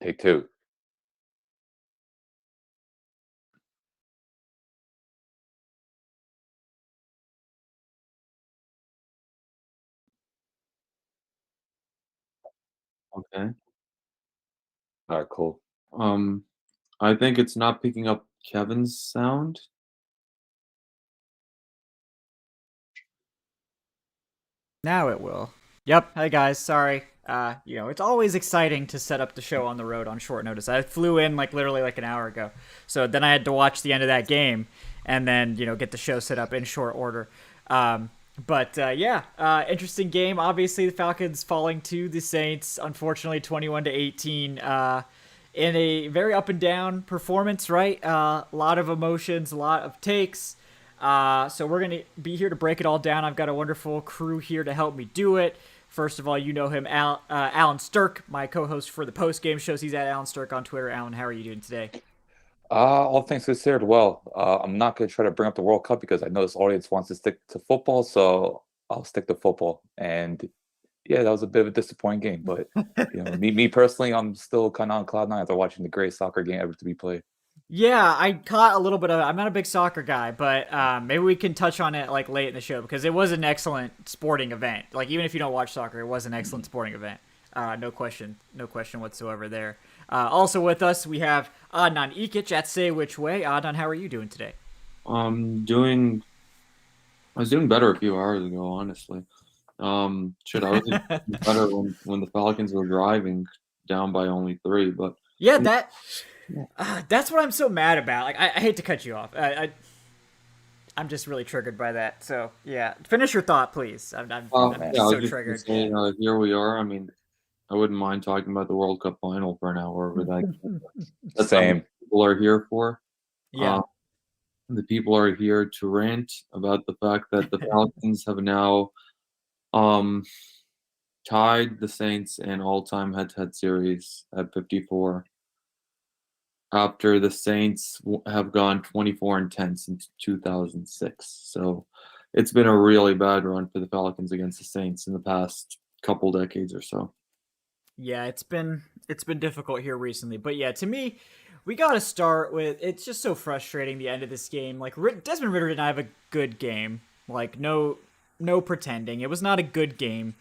Take two. Okay. All right, cool. Um, I think it's not picking up Kevin's sound. Now it will. Yep. Hey guys, sorry. It's always exciting to set up the show on the road on short notice. I flew in like literally like an hour ago. So then I had to watch the end of that game and then, get the show set up in short order. Interesting game. Obviously, the Falcons falling to the Saints, unfortunately 21-18. In a very up and down performance, right? A lot of emotions, a lot of takes. So we're going to be here to break it all down. I've got a wonderful crew here to help me do it. First of all, you know him, Alan Strk, my co-host for the Postgame Shows. He's at Alan Strk on Twitter. Alan, how are you doing today? All things considered, well, I'm not going to try to bring up the World Cup because I know this audience wants to stick to football, so I'll stick to football. And yeah, that was a bit of a disappointing game, but me personally, I'm still kind of on cloud nine after watching the greatest soccer game ever to be played. Yeah, I caught a little bit of it. I'm not a big soccer guy, but maybe we can touch on it like late in the show because it was an excellent sporting event. Like even if you don't watch soccer, it was an excellent sporting event. No question whatsoever there. Also with us, we have Adnan Ikic at Say Which Way. Adnan, how are you doing today? Doing. I was doing better a few hours ago, honestly. I was better when the Falcons were driving down by only 3, but Yeah, that's what I'm so mad about. Like, I hate to cut you off. I'm just really triggered by that. So yeah, finish your thought, please. I'm yeah, I was so just gonna triggered. say, here we are. I mean, I wouldn't mind talking about the World Cup final for an hour, but that's not what Same. people are here for. Yeah. The people are here to rant about the fact that the Falcons have now um, tied the Saints in all-time head-to-head series at 54 after the Saints have gone 24-10 since 2006. So it's been a really bad run for the Falcons against the Saints in the past couple decades or so. Yeah, it's been difficult here recently, but yeah, to me, we got to start with it's just so frustrating the end of this game. Like Desmond Ritter did not have a good game. Like no pretending. It was not a good game.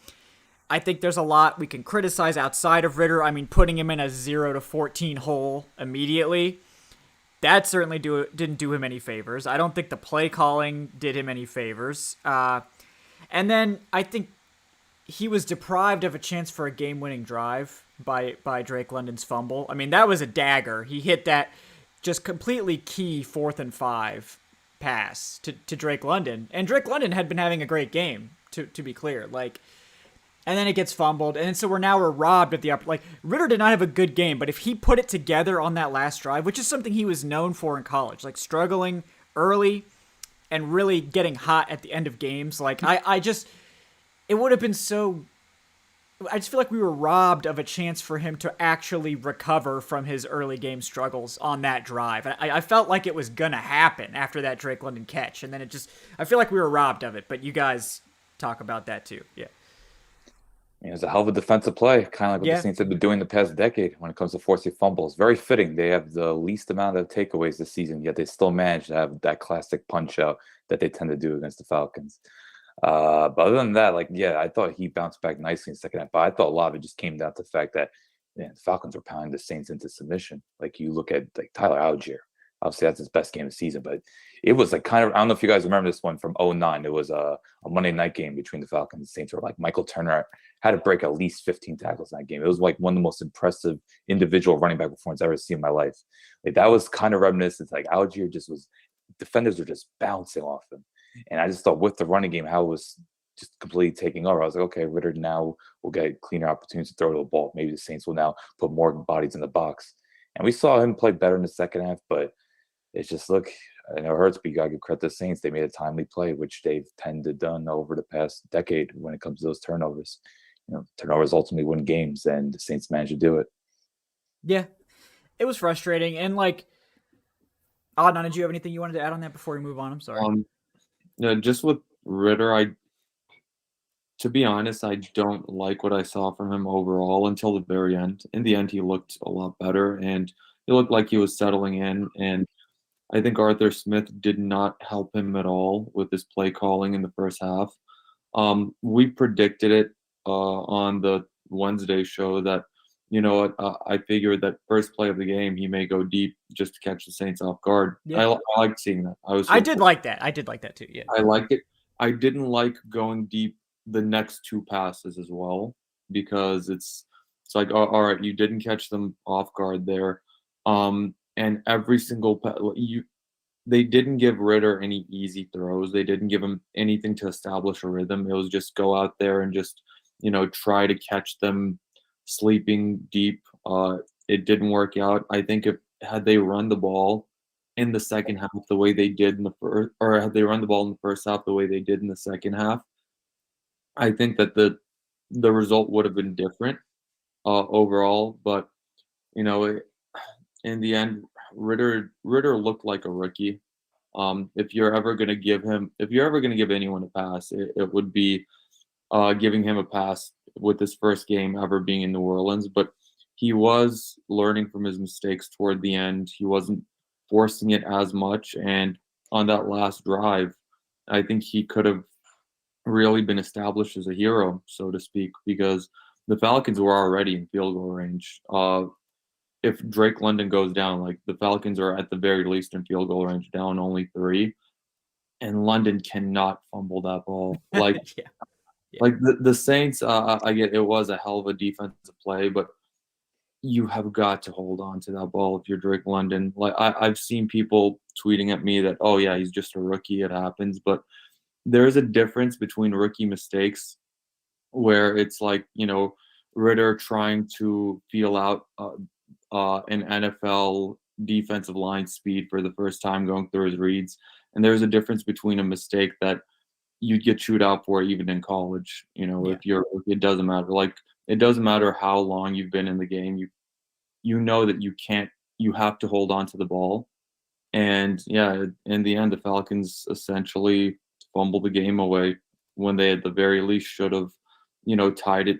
I think there's a lot we can criticize outside of Ritter. I mean, putting him in a 0-14 hole immediately, that certainly didn't do him any favors. I don't think the play calling did him any favors. And then I think he was deprived of a chance for a game-winning drive by Drake London's fumble. I mean, that was a dagger. He hit that just completely key 4th and 5 pass to Drake London, and Drake London had been having a great game. To be clear, like, and then it gets fumbled, and so we're robbed of the like Ritter did not have a good game, but if he put it together on that last drive, which is something he was known for in college, like struggling early and really getting hot at the end of games, like I just it would have been so. I just feel like we were robbed of a chance for him to actually recover from his early game struggles on that drive. I felt like it was gonna happen after that Drake London catch, and then I feel like we were robbed of it. But you guys talk about that too, yeah. It was a hell of a defensive play, kind of like what the Yeah, Saints have been doing the past decade when it comes to forcing fumbles. Very fitting. They have the least amount of takeaways this season, yet they still manage to have that classic punch out that they tend to do against the Falcons. But other than that, like, yeah, I thought he bounced back nicely in the second half. But I thought a lot of it just came down to the fact that man, the Falcons were pounding the Saints into submission. Like you look at like Tyler Allgeier. Obviously, that's his best game of the season, but it was like kind of I don't know if you guys remember this one from '09. It was a Monday night game between the Falcons and Saints where like Michael Turner had to break at least 15 tackles in that game. It was like one of the most impressive individual running back performances I've ever seen in my life. Like that was kind of reminiscent. Like Algier just was defenders were just bouncing off him. And I just thought with the running game, how it was just completely taking over. I was like, okay, Ritter now will get cleaner opportunities to throw the ball. Maybe the Saints will now put more bodies in the box. And we saw him play better in the second half, but it's just look, I know it hurts, but you gotta give credit to the Saints. They made a timely play, which they've tended done over the past decade when it comes to those turnovers. Turnovers ultimately win games, and the Saints managed to do it. yeah, it was frustrating, and like, Adnan, did you have anything you wanted to add on that before we move on? I'm sorry. Um, yeah, just with Ritter, To be honest, I don't like what I saw from him overall until the very end. In the end, he looked a lot better, and he looked like he was settling in, and I think Arthur Smith did not help him at all with his play calling in the first half. We predicted it on the Wednesday show that, you know what, I figured that first play of the game, he may go deep just to catch the Saints off guard. Yeah. I liked seeing that. I did like that. I did like that too. Yeah. I liked it. I didn't like going deep the next two passes as well because it's like, all right, you didn't catch them off guard there. And every single they didn't give Ritter any easy throws. They didn't give him anything to establish a rhythm. It was just go out there and just, try to catch them sleeping deep. It didn't work out. I think had they run the ball in the second half the way they did in the first, or had they run the ball in the first half the way they did in the second half, I think that the result would have been different overall. But in the end, Ritter looked like a rookie. If you're ever going to give anyone a pass, it would be giving him a pass with his first game ever being in New Orleans. But he was learning from his mistakes toward the end. He wasn't forcing it as much. And on that last drive, I think he could have really been established as a hero, so to speak, because the Falcons were already in field goal range. If Drake London goes down, like the Falcons are at the very least in field goal range, down only 3, and London cannot fumble that ball. Like, Yeah. like the Saints, I get it was a hell of a defensive play, but you have got to hold on to that ball if you're Drake London. Like I've seen people tweeting at me that, oh yeah, he's just a rookie, it happens, but there's a difference between rookie mistakes where it's like, Ritter trying to feel out an NFL defensive line speed for the first time going through his reads. And there's a difference between a mistake that you'd get chewed out for even in college. If it doesn't matter. Like, it doesn't matter how long you've been in the game. You know that you have to hold on to the ball. And yeah, in the end, the Falcons essentially fumbled the game away when they at the very least should have, tied it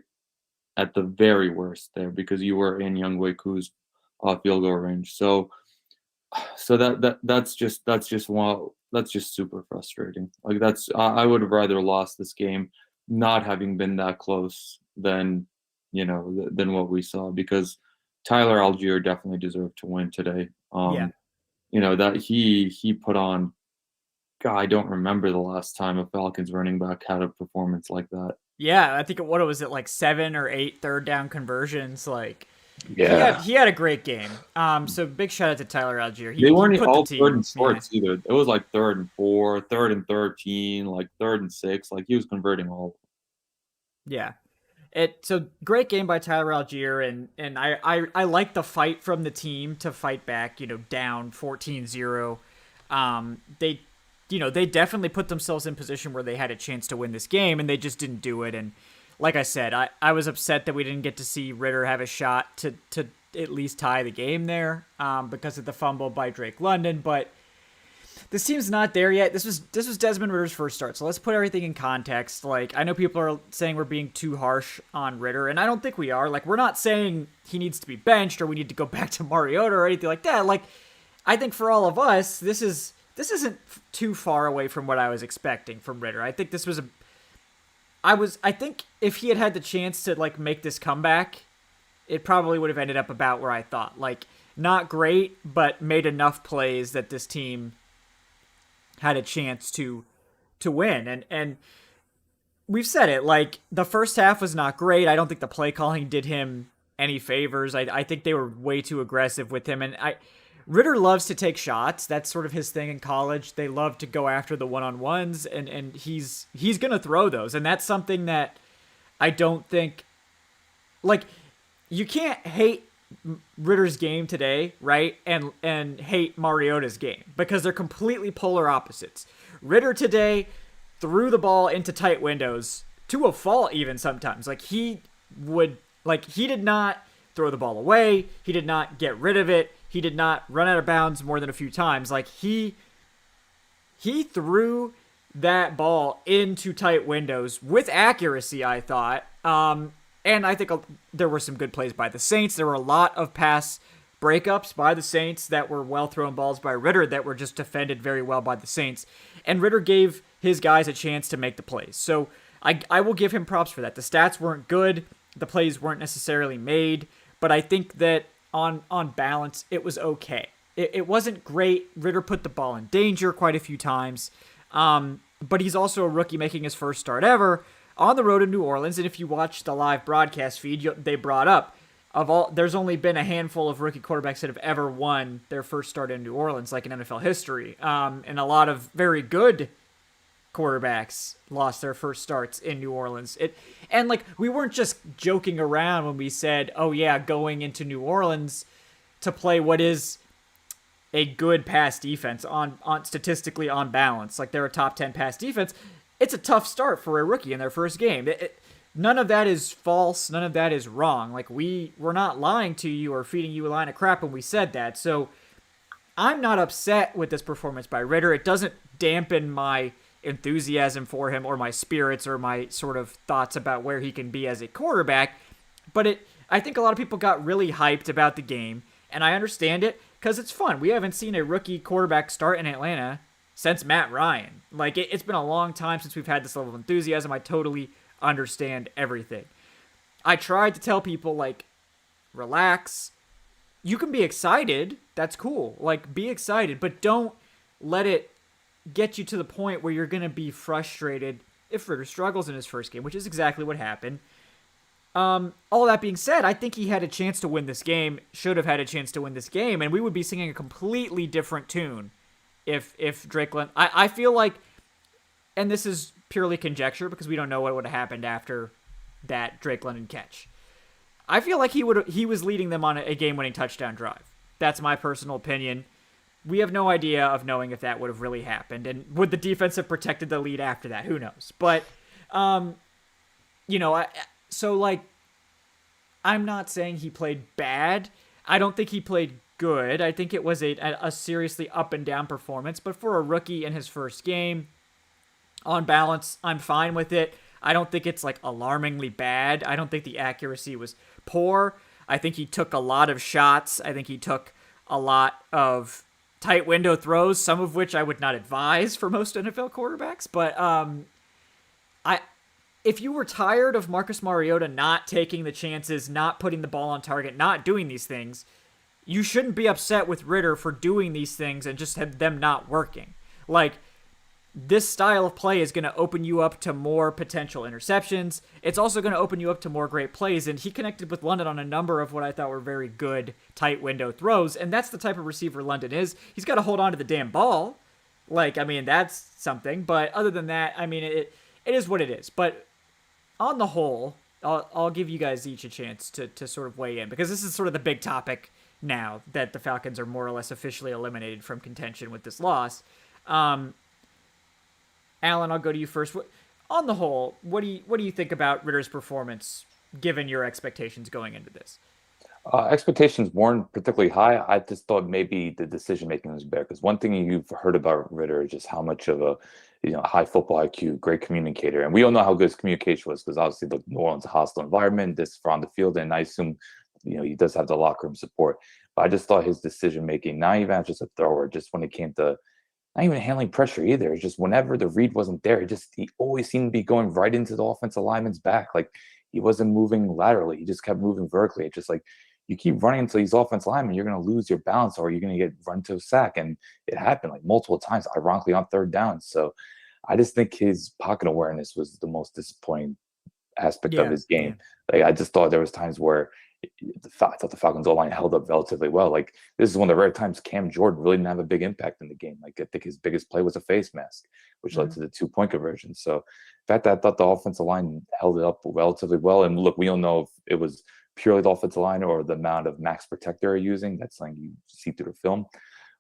at the very worst there because you were in Younghoe Koo's field goal range. So that's just super frustrating. Like I would have rather lost this game not having been that close than what we saw, because Tyler Allgeier definitely deserved to win today. That he put on. God, I don't remember the last time a Falcons running back had a performance like that. Yeah, I think what was it, like 7 or 8 third down conversions? Like, Yeah, he had a great game. So big shout out to Tyler Allgeier. They weren't he put all the team, third and shorts either. It was like 3rd and 4, 3rd and 13, like 3rd and 6. Like he was converting all. Yeah. So great game by Tyler Allgeier, and I like the fight from the team to fight back, down 14-0. They definitely put themselves in position where they had a chance to win this game, and they just didn't do it. And like I said, I was upset that we didn't get to see Ritter have a shot to at least tie the game there because of the fumble by Drake London. But this team's not there yet. This was Desmond Ritter's first start, so let's put everything in context. Like, I know people are saying we're being too harsh on Ritter, and I don't think we are. Like, we're not saying he needs to be benched or we need to go back to Mariota or anything like that. Like, I think for all of us, this isn't too far away from what I was expecting from Ritter. I think this was I think if he had the chance to like make this comeback, it probably would have ended up about where I thought. Like, not great, but made enough plays that this team had a chance to win. And we've said it, like, the first half was not great. I don't think the play calling did him any favors. I think they were way too aggressive with him, and Ritter loves to take shots. That's sort of his thing in college. They love to go after the one-on-ones, and he's going to throw those. And that's something that I don't think, like, you can't hate Ritter's game today, right? And hate Mariota's game, because they're completely polar opposites. Ritter today threw the ball into tight windows to a fault even sometimes. Like, he did not throw the ball away. He did not get rid of it. He did not run out of bounds more than a few times. Like, he threw that ball into tight windows with accuracy, I thought. And I think there were some good plays by the Saints. There were a lot of pass breakups by the Saints that were well-thrown balls by Ritter that were just defended very well by the Saints. And Ritter gave his guys a chance to make the plays. So I will give him props for that. The stats weren't good. The plays weren't necessarily made. But I think that on balance, it was okay. It wasn't great. Ritter put the ball in danger quite a few times. But he's also a rookie making his first start ever on the road in New Orleans. And if you watch the live broadcast feed, they brought up, there's only been a handful of rookie quarterbacks that have ever won their first start in New Orleans, like in NFL history. And a lot of very good quarterbacks lost their first starts in New Orleans. And like, we weren't just joking around when we said, oh yeah, going into New Orleans to play what is a good pass defense on statistically on balance. Like, they're a top 10 pass defense. It's a tough start for a rookie in their first game. None of that is false. None of that is wrong. Like, we're not lying to you or feeding you a line of crap when we said that. So I'm not upset with this performance by Ritter. It doesn't dampen my enthusiasm for him or my spirits or my sort of thoughts about where he can be as a quarterback. But I think a lot of people got really hyped about the game, and I understand it because it's fun. We haven't seen a rookie quarterback start in Atlanta since Matt Ryan. Like, it's been a long time since we've had this level of enthusiasm. I totally understand everything. I tried to tell people, like, relax. You can be excited. That's cool. Like, be excited, but don't let it get you to the point where you're going to be frustrated if Ritter struggles in his first game, which is exactly what happened. All that being said, I think he had a chance to win this game, should have had a chance to win this game, and we would be singing a completely different tune if Drake London... I feel like, and this is purely conjecture because we don't know what would have happened after that Drake London catch. I feel like he was leading them on a game-winning touchdown drive. That's my personal opinion. We have no idea of knowing if that would have really happened, and would the defense have protected the lead after that? Who knows? But, so, like, I'm not saying he played bad. I don't think he played good. I think it was a seriously up-and-down performance. But for a rookie in his first game, on balance, I'm fine with it. I don't think it's, like, alarmingly bad. I don't think the accuracy was poor. I think he took a lot of shots. I think he took a lot of tight window throws, some of which I would not advise for most NFL quarterbacks. But if you were tired of Marcus Mariota not taking the chances, not putting the ball on target, not doing these things, you shouldn't be upset with Ritter for doing these things and just have them not working. Like, this style of play is going to open you up to more potential interceptions. It's also going to open you up to more great plays, and he connected with London on a number of what I thought were very good tight window throws, and that's the type of receiver London is. He's got to hold on to the damn ball. Like, I mean, that's something, but other than that, I mean, it is what it is. But on the whole, I'll give you guys each a chance to sort of weigh in, because this is sort of the big topic now that the Falcons are more or less officially eliminated from contention with this loss. Alan, I'll go to you first. On the whole, what do you think about Ritter's performance, given your expectations going into this? Expectations weren't particularly high. I just thought maybe the decision making was better. Because one thing you've heard about Ritter is just how much of a high football IQ, great communicator, and we all know how good his communication was. Because obviously the New Orleans is a hostile environment, this for on the field, and I assume he does have the locker room support. But I just thought his decision making, not even as just a thrower, just when it came to not even handling pressure either. It's just whenever the read wasn't there, he always seemed to be going right into the offensive lineman's back. Like, he wasn't moving laterally. He just kept moving vertically. It's just like, you keep running into these offensive linemen, you're going to lose your balance or you're going to get run to a sack. And it happened like multiple times, ironically, on third down. So I just think his pocket awareness was the most disappointing aspect of his game. Like, I just thought there was times where I thought the Falcons O-line held up relatively well. Like, this is one of the rare times Cam Jordan really didn't have a big impact in the game. Like, I think his biggest play was a face mask, which led to the 2-point conversion. So in fact, I thought the offensive line held it up relatively well. And look, we don't know if it was purely the offensive line or the amount of max protector they're using. That's something you see through the film.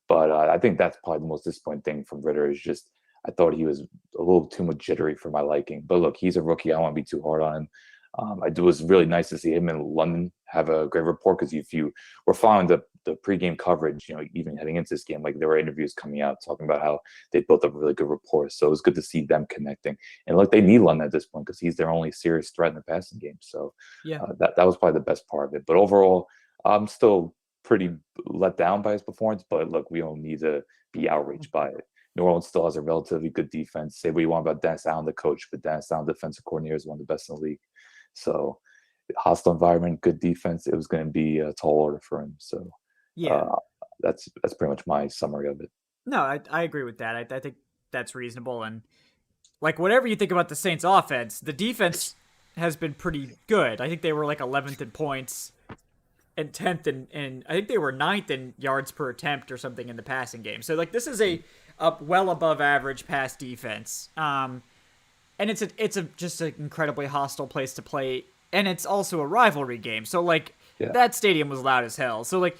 But I think that's probably the most disappointing thing from Ritter is just I thought he was a little too much jittery for my liking. But look, he's a rookie. I don't want to be too hard on him. It was really nice to see him in London have a great report, because if you were following the the pregame coverage, even heading into this game, like there were interviews coming out talking about how they built up a really good rapport. So it was good to see them connecting. And look, they need London at this point because he's their only serious threat in the passing game. So Yeah. that was probably the best part of it. But overall, I'm still pretty let down by his performance. But look, we don't need to be outraged by it. New Orleans still has a relatively good defense. Say what you want about Dennis Allen, the coach, but Dennis Allen, defensive coordinator, is one of the best in the league. So hostile environment, good defense. It was going to be a tall order for him. So that's pretty much my summary of it. No, I agree with that. I think that's reasonable. And like whatever you think about the Saints offense, the defense has been pretty good. I think they were like 11th in points and 10th in I think they were 9th in yards per attempt or something in the passing game. So like this is a well above average pass defense. And it's just an incredibly hostile place to play. And it's also a rivalry game. So, like, that stadium was loud as hell. So, like,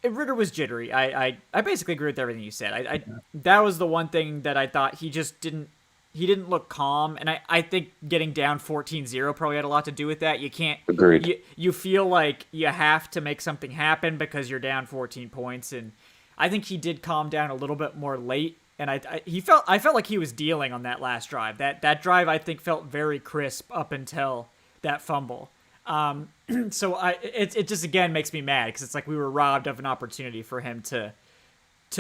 Ritter was jittery. I basically agree with everything you said. That was the one thing that I thought he just didn't look calm. And I think getting down 14-0 probably had a lot to do with that. You can't... Agreed. You feel like you have to make something happen because you're down 14 points. And I think he did calm down a little bit more late. And I felt like he was dealing on that last drive. That drive, I think, felt very crisp up until that fumble. So it just again makes me mad because it's like we were robbed of an opportunity for him to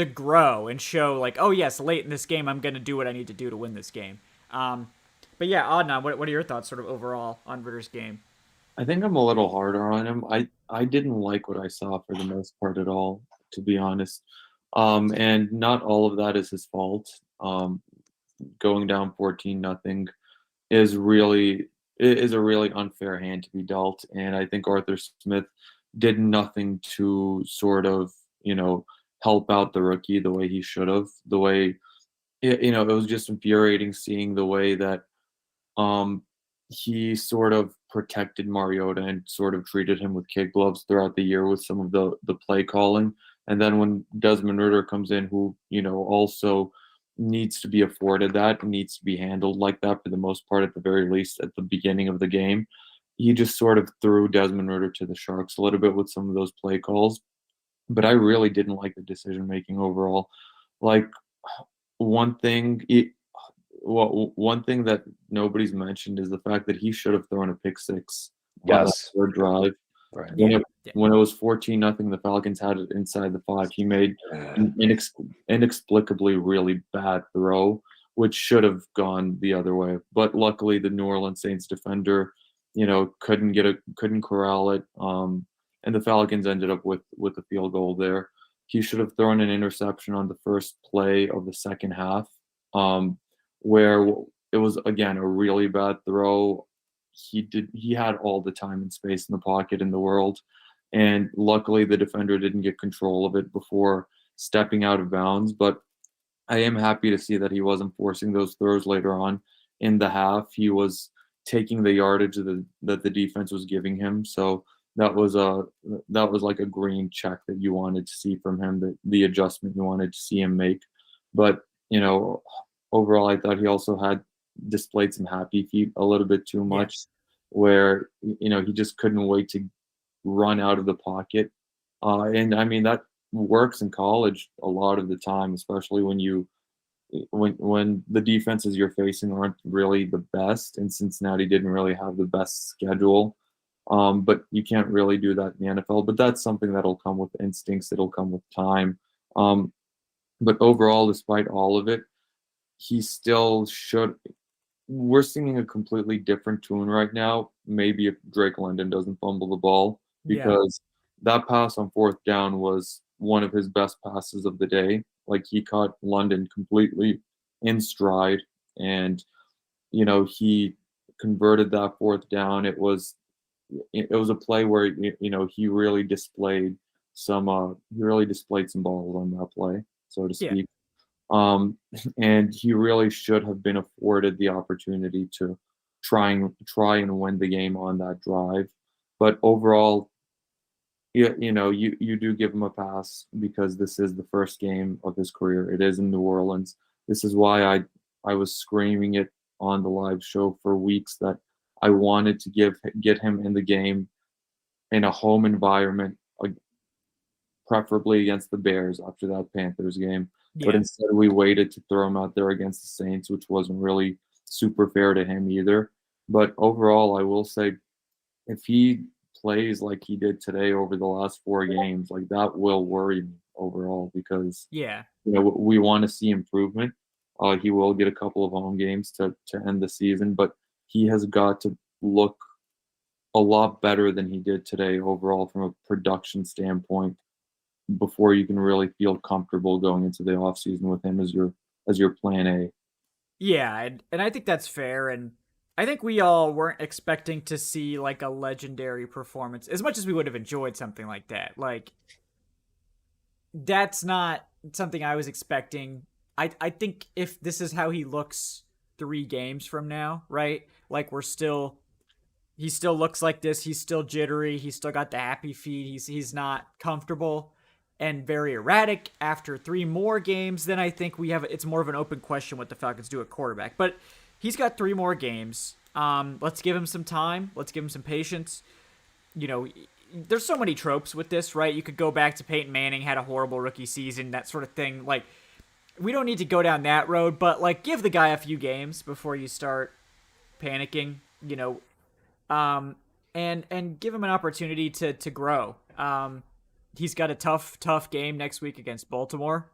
grow and show like, oh yes, late in this game I'm going to do what I need to do to win this game. But yeah, Adnan, what are your thoughts sort of overall on Ritter's game? I think I'm a little harder on him. I didn't like what I saw for the most part at all, to be honest. And not all of that is his fault. Going down 14-0 is a really unfair hand to be dealt. And I think Arthur Smith did nothing to sort of, help out the rookie the way he should have. The way, it was just infuriating seeing the way that he sort of protected Mariota and sort of treated him with kid gloves throughout the year with some of the play calling. And then when Desmond Ridder comes in, who, also needs to be afforded that, needs to be handled like that for the most part, at the very least at the beginning of the game, he just sort of threw Desmond Ridder to the Sharks a little bit with some of those play calls. But I really didn't like the decision making overall. Like one thing that nobody's mentioned is the fact that he should have thrown a pick six on that third drive. Right. When it was 14-0, the Falcons had it inside the 5. He made an inexplicably really bad throw, which should have gone the other way. But luckily, the New Orleans Saints defender, couldn't corral it. And the Falcons ended up with a field goal there. He should have thrown an interception on the first play of the second half, where it was again a really bad throw. He had all the time and space in the pocket in the world. And luckily the defender didn't get control of it before stepping out of bounds. But I am happy to see that he wasn't forcing those throws later on in the half. He was taking the yardage that the defense was giving him. So that was like a green check that you wanted to see from him, the adjustment you wanted to see him make. But, overall, I thought he also displayed some happy feet a little bit too much, where, he just couldn't wait to run out of the pocket. And I mean, that works in college a lot of the time, especially when the defenses you're facing aren't really the best, and Cincinnati didn't really have the best schedule. But you can't really do that in the NFL. But that's something that'll come with instincts. It'll come with time. But overall, despite all of it, he still should. We're singing a completely different tune right now. Maybe if Drake London doesn't fumble the ball, because that pass on 4th down was one of his best passes of the day. Like, he caught London completely in stride, and he converted that 4th down. It was a play where he really displayed some balls on that play, so to speak. And he really should have been afforded the opportunity to try and win the game on that drive. But overall, you do give him a pass because this is the first game of his career. It is in New Orleans. This is why I was screaming it on the live show for weeks that I wanted to get him in the game in a home environment preferably against the Bears after that Panthers game. Yeah. But instead we waited to throw him out there against the Saints, which wasn't really super fair to him either. But overall, I will say if he plays like he did today over the last 4 games, like that will worry me overall because Yeah. we want to see improvement. He will get a couple of home games to end the season, but he has got to look a lot better than he did today overall from a production standpoint before you can really feel comfortable going into the offseason with him as your plan A. Yeah, and I think that's fair, and I think we all weren't expecting to see like a legendary performance as much as we would have enjoyed something like that. Like, that's not something I was expecting. I think if this is how he looks 3 games from now, right? Like he still looks like this. He's still jittery. He's still got the happy feet. He's not comfortable and very erratic after 3 more games. Then I think it's more of an open question what the Falcons do at quarterback. But he's got 3 more games. Let's give him some time. Let's give him some patience. There's so many tropes with this, right? You could go back to Peyton Manning had a horrible rookie season, that sort of thing. Like, we don't need to go down that road, but like give the guy a few games before you start panicking, and give him an opportunity to grow. He's got a tough game next week against Baltimore.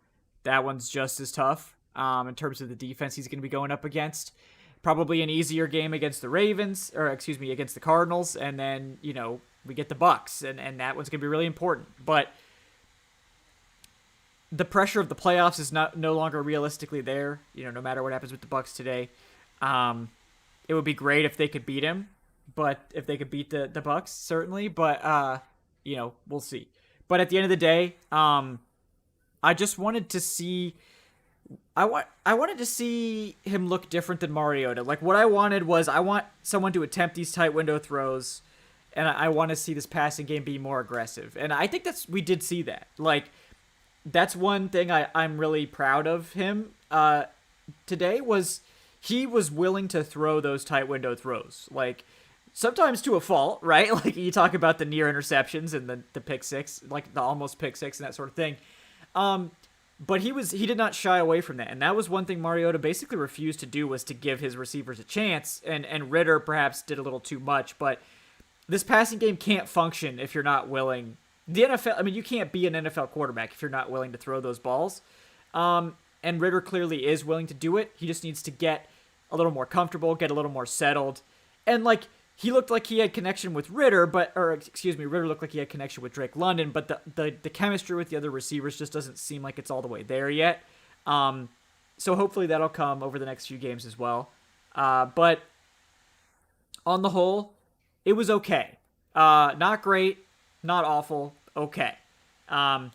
That one's just as tough in terms of the defense he's going to be going up against. Probably an easier game against the Ravens, against the Cardinals, and then, we get the Bucs, and that one's going to be really important. But the pressure of the playoffs is no longer realistically there, no matter what happens with the Bucs today. It would be great if they could beat him, but if they could beat the Bucs, certainly. But, we'll see. But at the end of the day, I just wanted to see... I wanted to see him look different than Mariota. Like, what I wanted was I want someone to attempt these tight window throws, and I want to see this passing game be more aggressive. And I think we did see that. Like, that's one thing I'm really proud of him today was he was willing to throw those tight window throws. Like, sometimes to a fault, right? Like, you talk about the near interceptions and the pick six, like the almost pick six and that sort of thing. But he did not shy away from that. And that was one thing Mariota basically refused to do, was to give his receivers a chance. And Ritter perhaps did a little too much. But this passing game can't function if you're not willing. The NFL, you can't be an NFL quarterback if you're not willing to throw those balls. And Ritter clearly is willing to do it. He just needs to get a little more comfortable, get a little more settled. And, like, he looked like he had connection with Ritter, Ritter looked like he had connection with Drake London, but the chemistry with the other receivers just doesn't seem like it's all the way there yet. So hopefully that'll come over the next few games as well. But on the whole, it was okay. Not great, not awful, okay. And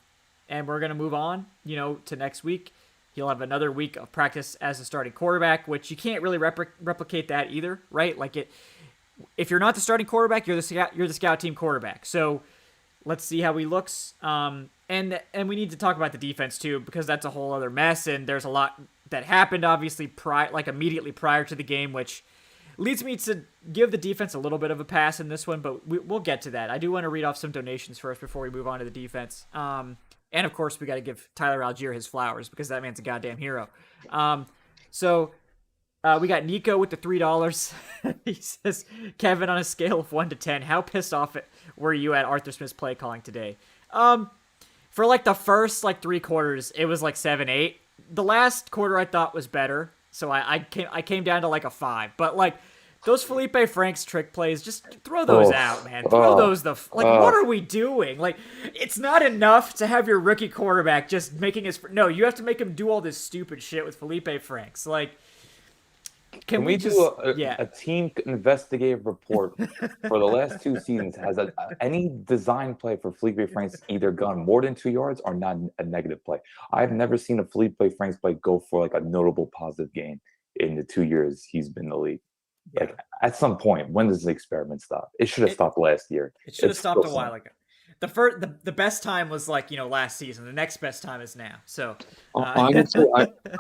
we're going to move on, to next week. He'll have another week of practice as a starting quarterback, which you can't really replicate that either, right? Like, if you're not the starting quarterback, you're the scout team quarterback. So let's see how he looks. And we need to talk about the defense too, because that's a whole other mess. And there's a lot that happened, obviously, immediately prior to the game, which leads me to give the defense a little bit of a pass in this one, but we'll get to that. I do want to read off some donations first before we move on to the defense. And of course, we got to give Tyler Allgeier his flowers, because that man's a goddamn hero. We got Nico with the $3. He says, Kevin, on a scale of 1 to 10, how pissed off were you at Arthur Smith's play calling today? For like the first 3 quarters, it was like 7, 8. The last quarter I thought was better, so I came down to like a 5. But those Felipe Franks trick plays, just throw those out, man. Throw those what are we doing? It's not enough to have your rookie quarterback just making his... No, you have to make him do all this stupid shit with Felipe Franks. Can we do a team investigative report for the last 2 seasons? Has any design play for Felipe Franks either gone more than 2 yards or not a negative play? I've never seen a Felipe Franks play go for a notable positive gain in the 2 years he's been in the league. Yeah. At some point, when does the experiment stop? It should have stopped last year. It should have stopped a while ago. The best time was last season. The next best time is now. So honestly,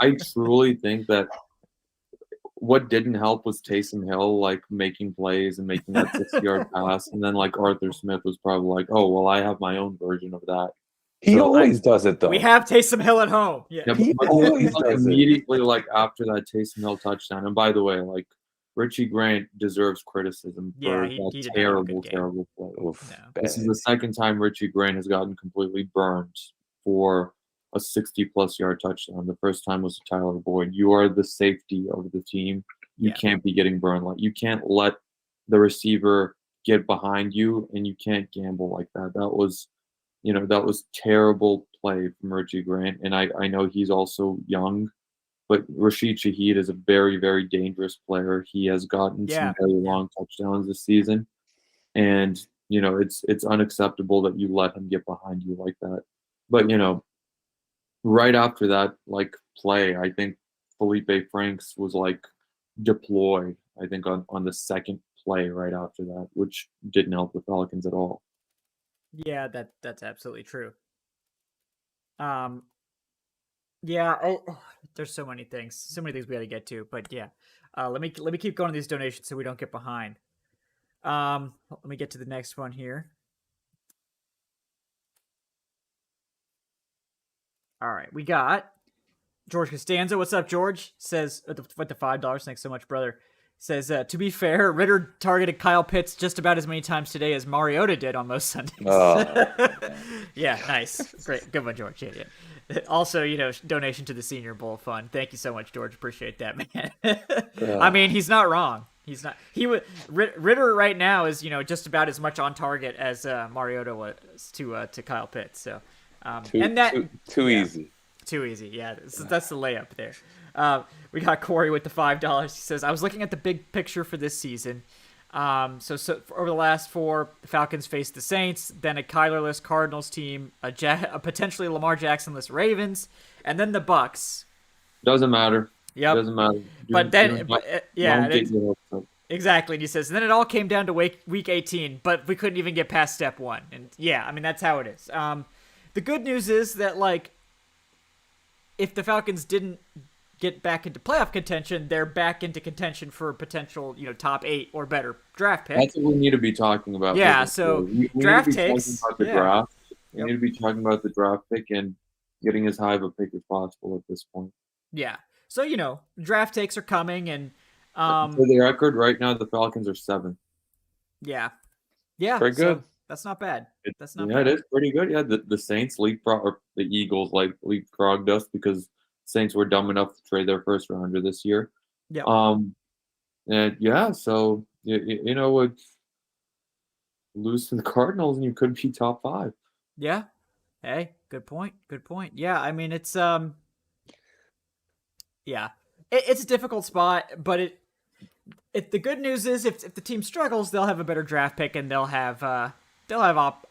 I truly think that what didn't help was Taysom Hill making plays and making that 60-yard pass, and then Arthur Smith was probably oh well, I have my own version of that. He So, always does it though. We have Taysom Hill at home. Yeah. Yeah, He but always like, does it. immediately like after that Taysom Hill touchdown. And by the way, like Richie Grant deserves criticism Yeah, for he that did not have a terrible, good game. terrible play. Oof, No. This is bad. the second time Richie Grant has gotten completely burned for a 60-plus yard touchdown. The first time was Tyler Boyd. You are the safety of the team. You Yeah. can't be getting burned. Like you can't let the receiver get behind you, and you can't gamble like that. That was terrible play from Richie Grant. And I know he's also young, but Rashid Shaheed is a very, very dangerous player. He has gotten Yeah. some very long touchdowns this season. And, it's unacceptable that you let him get behind you like that. But, right after that, like, play, I think Felipe Franks was, like, deployed, I think, on the second play right after that, which didn't help the Falcons at all. Yeah, that's absolutely true. Yeah, there's so many things we got to get to, but yeah, let me keep going to these donations so we don't get behind. Let me get to the next one here. All right, we got George Costanza. What's up, George? Says with the $5. Thanks so much, brother. Says, to be fair, Ritter targeted Kyle Pitts just about as many times today as Mariota did on most Sundays. Oh, yeah, nice. Great. Good one, George. Yeah. Also, donation to the Senior Bowl Fund. Thank you so much, George. Appreciate that, man. I mean, he's not wrong. He's not. Ritter right now is, just about as much on target as Mariota was to Kyle Pitts. So, too easzy. Too easy, yeah. That's the layup there. We got Corey with the $5. He says, I was looking at the big picture for this season. So over the last 4, the Falcons faced the Saints, then a Kyler-less Cardinals team, a potentially Lamar Jackson-less Ravens, and then the Bucks. Doesn't matter. Yep. Doesn't matter. Exactly. And he says, and then it all came down to week 18, but we couldn't even get past step 1. And yeah, I mean, that's how it is. The good news is that, like, if the Falcons didn't get back into playoff contention, they're back into contention for a potential, top 8 or better draft pick. That's what we need to be talking about. Yeah, so we draft need to be takes. Talking about the draft. We need to be talking about the draft pick and getting as high of a pick as possible at this point. Yeah. So, draft takes are coming, and for the record, right now the Falcons are 7. Yeah. Yeah. Very good. So that's not bad. That's not bad. bad. It is pretty good. Yeah, the Saints or the Eagles leapfrogged us because Saints were dumb enough to trade their first rounder this year. Yeah. And yeah, so would lose to the Cardinals and you could be top 5. Yeah. Hey, good point. Good point. Yeah, I mean it's yeah. It's a difficult spot, but the good news is if the team struggles, they'll have a better draft pick and they'll have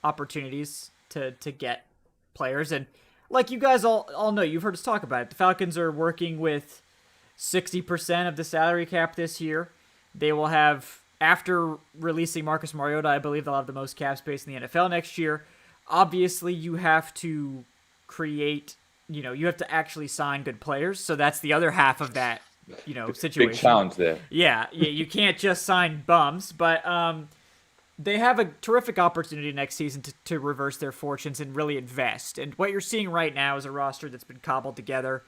opportunities to get players. And like you guys all know, you've heard us talk about it. The Falcons are working with 60% of the salary cap this year. They will have, after releasing Marcus Mariota, I believe they'll have the most cap space in the NFL next year. Obviously, you have to create, you have to actually sign good players. So that's the other half of that, situation. Big challenge there. Yeah, you can't just sign bums, but they have a terrific opportunity next season to reverse their fortunes and really invest. And what you're seeing right now is a roster that's been cobbled together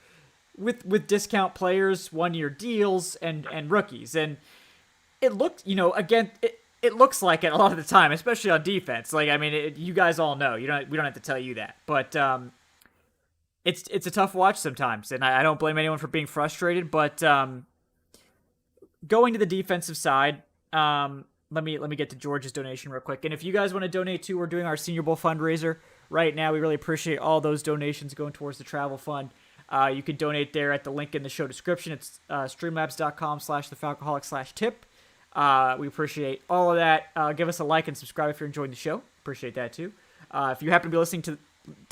with discount players, 1-year deals, and rookies. And it looks, again, it looks like it a lot of the time, especially on defense. Like, I mean, you guys all know. We don't have to tell you that. But it's a tough watch sometimes, and I don't blame anyone for being frustrated. But going to the defensive side, let me get to George's donation real quick. And if you guys want to donate too, we're doing our Senior Bowl fundraiser right now. We really appreciate all those donations going towards the travel fund. You can donate there at the link in the show description. It's streamlabs.com/thefalcoholic/tip. We appreciate all of that. Give us a like and subscribe if you're enjoying the show. Appreciate that too. If you happen to be listening to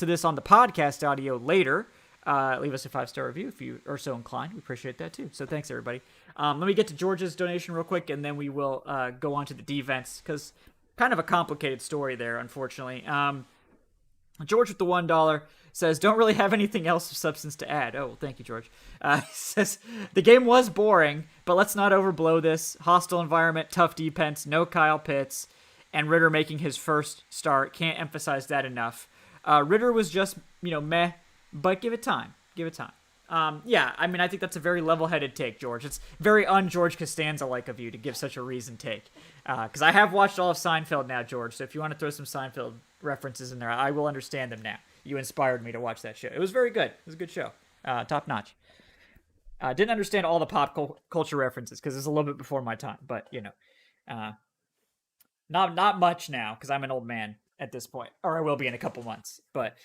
this on the podcast audio later, leave us a 5-star review if you are so inclined. We appreciate that too. So thanks, everybody. Let me get to George's donation real quick, and then we will go on to the defense, because kind of a complicated story there, unfortunately. George with the $1 says, don't really have anything else of substance to add. Oh, well, thank you, George. He says, the game was boring, but let's not overblow this. Hostile environment, tough defense, no Kyle Pitts, and Ritter making his first start. Can't emphasize that enough. Ritter was just, meh, but give it time. Give it time. Yeah, I mean, I think that's a very level-headed take, George. It's very un-George Costanza-like of you to give such a reasoned take. Because I have watched all of Seinfeld now, George, so if you want to throw some Seinfeld references in there, I will understand them now. You inspired me to watch that show. It was very good. It was a good show. Top-notch. Didn't understand all the pop culture references because it's a little bit before my time, but, not much now because I'm an old man at this point, or I will be in a couple months. But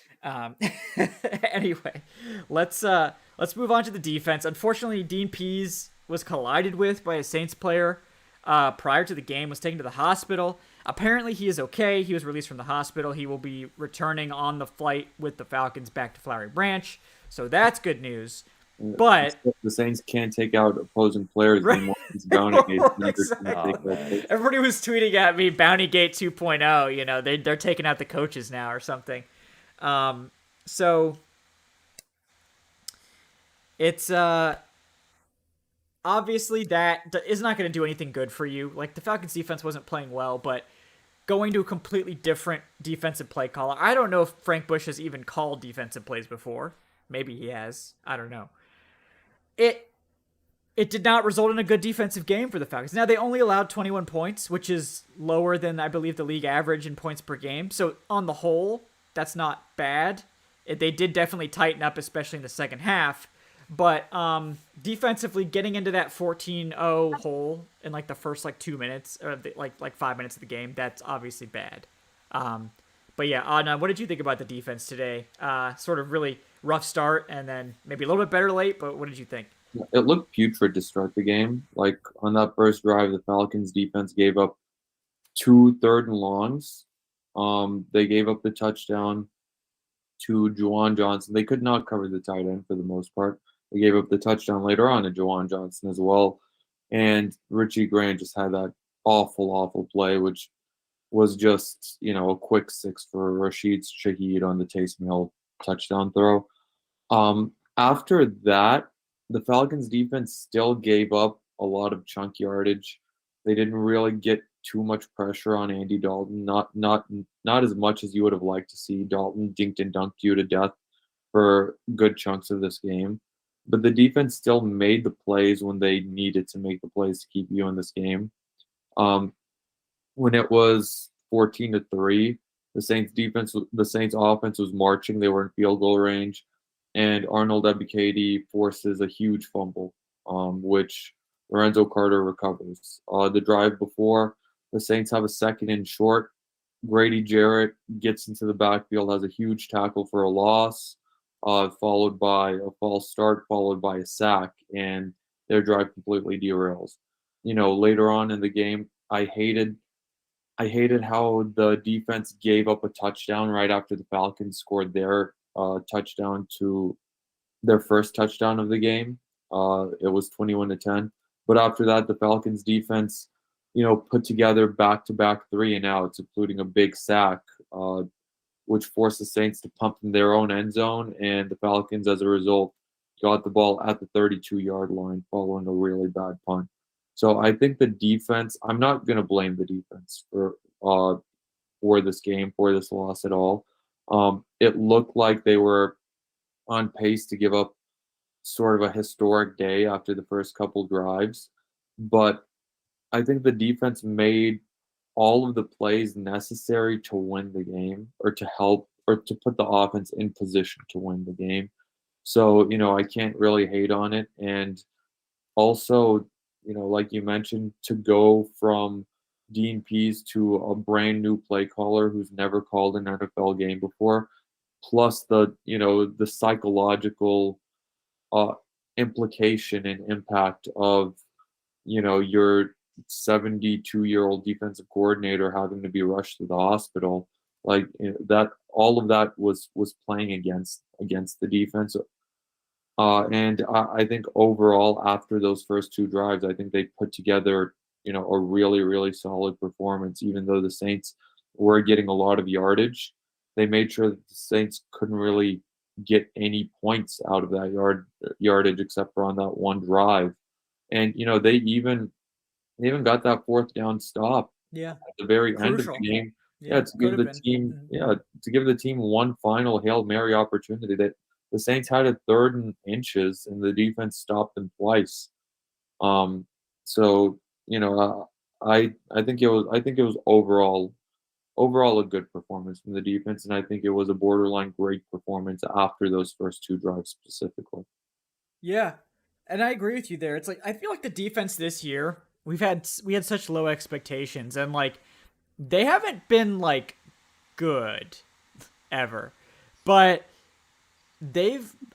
anyway, let's move on to the defense. Unfortunately, Dean Pease was collided with by a Saints player prior to the game, was taken to the hospital. Apparently, he is okay. He was released from the hospital. He will be returning on the flight with the Falcons back to Flowery Branch, so that's good news. But the Saints can't take out opposing players anymore. Exactly. Everybody was tweeting at me, Bountygate 2.0. They're taking out the coaches now or something. So it's obviously that is not going to do anything good for you. Like, the Falcons defense wasn't playing well, but going to a completely different defensive play caller. I don't know if Frank Bush has even called defensive plays before. Maybe he has. I don't know. It did not result in a good defensive game for the Falcons. Now, they only allowed 21 points, which is lower than, I believe, the league average in points per game. So, on the whole, that's not bad. They did definitely tighten up, especially in the second half. But defensively, getting into that 14-0 hole in, like, the first, 2 minutes, or, 5 minutes of the game, that's obviously bad. But, yeah, Adnan, what did you think about the defense today? Sort of really rough start, and then maybe a little bit better late, but what did you think? It looked putrid to start the game. Like, on that first drive, the Falcons defense gave up 2 third and longs. They gave up the touchdown to Juwan Johnson. They could not cover the tight end for the most part. They gave up the touchdown later on to Juwan Johnson as well. And Richie Grant just had that awful play, which was just, a quick 6 for Rashid Shaheed on the Taysom Hill touchdown throw. After that, the Falcons defense still gave up a lot of chunk yardage. They didn't really get too much pressure on Andy Dalton. Not as much as you would have liked to see. Dalton dinked and dunked you to death for good chunks of this game. But the defense still made the plays when they needed to make the plays to keep you in this game. When it was 14-3, the Saints offense was marching. They were in field goal range, and Arnold Ebiketie forces a huge fumble, which Lorenzo Carter recovers. The drive before, the Saints have a 2nd and short. Grady Jarrett gets into the backfield, has a huge tackle for a loss, followed by a false start, followed by a sack, and their drive completely derails. Later on in the game, I hated how the defense gave up a touchdown right after the Falcons scored their touchdown to their first touchdown of the game. It was 21-10. But after that, the Falcons defense, put together back-to-back 3-and-outs, including a big sack, which forced the Saints to pump in their own end zone. And the Falcons, as a result, got the ball at the 32-yard line following a really bad punt. So I think the defense, I'm not going to blame the defense for this game, for this loss at all. It looked like they were on pace to give up sort of a historic day after the first couple drives. But I think the defense made all of the plays necessary to win the game, or to help, or to put the offense in position to win the game. So, I can't really hate on it. And also, like you mentioned, to go from Dean Pease to a brand new play caller who's never called an NFL game before, plus the psychological implication and impact of, your 72-year-old defensive coordinator having to be rushed to the hospital, that all of that was playing against the defense. And I think overall, after those first 2 drives, I think they put together, a really, really solid performance. Even though the Saints were getting a lot of yardage, they made sure that the Saints couldn't really get any points out of that yardage except for on that one drive. And, they even got that 4th down stop at the very Crucial. end of the game Yeah, to could give have the been. team to give the team one final Hail Mary opportunity. That the Saints had a 3rd and inches, and the defense stopped them twice. Um, so I think it was overall a good performance from the defense, and I think it was a borderline great performance after those first 2 drives specifically. Yeah, and I agree with you there. It's like I feel like the defense this year we had such low expectations, and like they haven't been like good ever, but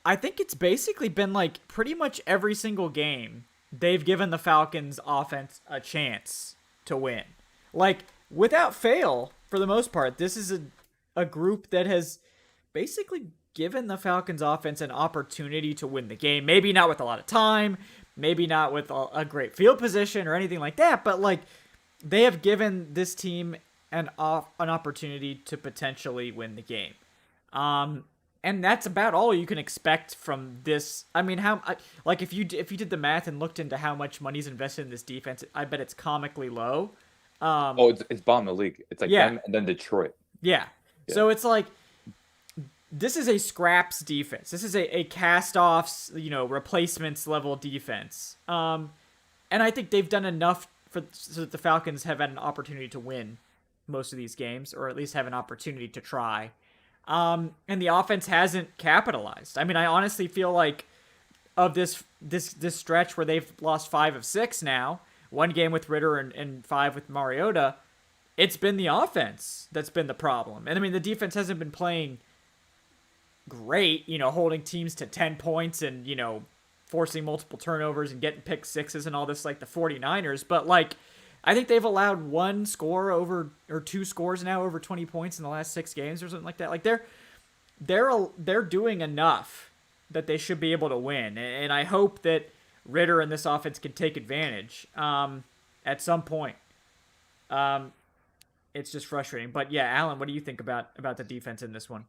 I think it's basically been like pretty much every single game they've given the Falcons offense a chance to win. Like without fail, for the most part, this is a group that has basically given the Falcons offense an opportunity to win the game. Maybe not with a lot of time, maybe not with a great field position or anything like that, but like they have given this team an opportunity to potentially win the game. And that's about all you can expect from this. I mean, like if you did the math and looked into how much money's invested in this defense, I bet it's comically low. Oh, it's bottom of the league. It's like Yeah. them and then Detroit. Yeah. So it's like this is a scraps defense. This is a cast-offs, replacements level defense. And I think they've done enough so that the Falcons have had an opportunity to win most of these games, or at least have an opportunity to try. And the offense hasn't capitalized. I mean, I honestly feel like of this stretch where they've lost 5 of 6 now, 1 game with Ritter and 5 with Mariota, it's been the offense that's been the problem. And I mean, the defense hasn't been playing great, holding teams to 10 points and, forcing multiple turnovers and getting pick sixes and all this like the 49ers. But like, I think they've allowed 1 score over, or 2 scores now over 20 points in the last 6 games or something like that. Like they're doing enough that they should be able to win. And I hope that Ritter and this offense can take advantage at some point. It's just frustrating. But yeah, Alan, what do you think about the defense in this one?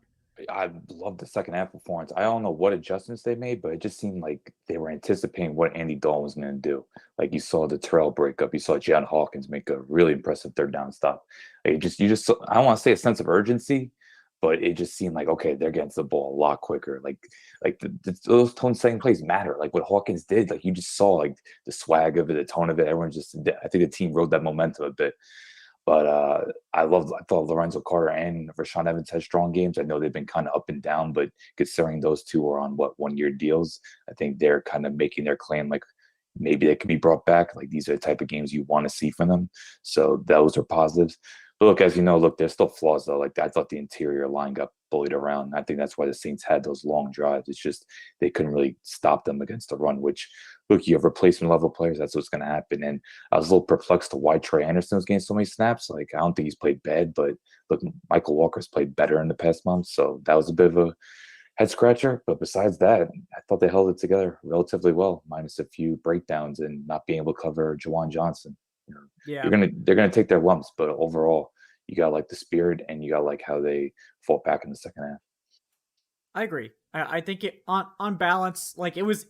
I love the second half performance. I don't know what adjustments they made, but it just seemed like they were anticipating what Andy Dalton was going to do. Like you saw the Terrell breakup, you saw Jalen Hawkins make a really impressive 3rd down stop. Like you just I don't want to say a sense of urgency, but it just seemed like okay, they're getting to the ball a lot quicker. Like those tone setting plays matter. Like what Hawkins did, like you just saw like the swag of it, the tone of it. Everyone I think the team rode that momentum a bit. But I thought Lorenzo Carter and Rashaan Evans had strong games. I know they've been kind of up and down, but considering those two are on 1-year deals, I think they're kind of making their claim like maybe they could be brought back. Like these are the type of games you want to see from them. So those are positives. But look, as you know, there's still flaws though. Like I thought the interior line got bullied around. I think that's why the Saints had those long drives. It's just they couldn't really stop them against the run, which look, you have replacement level players, that's what's gonna happen. And I was a little perplexed to why Trey Anderson was getting so many snaps. Like I don't think he's played bad, but look, Michael Walker's played better in the past month. So that was a bit of a head scratcher. But besides that, I thought they held it together relatively well, minus a few breakdowns and not being able to cover Jawan Johnson. Yeah. They're gonna take their lumps, but overall, you got like the spirit and you got like how they fought back in the second half. I agree. I think it on balance, like it was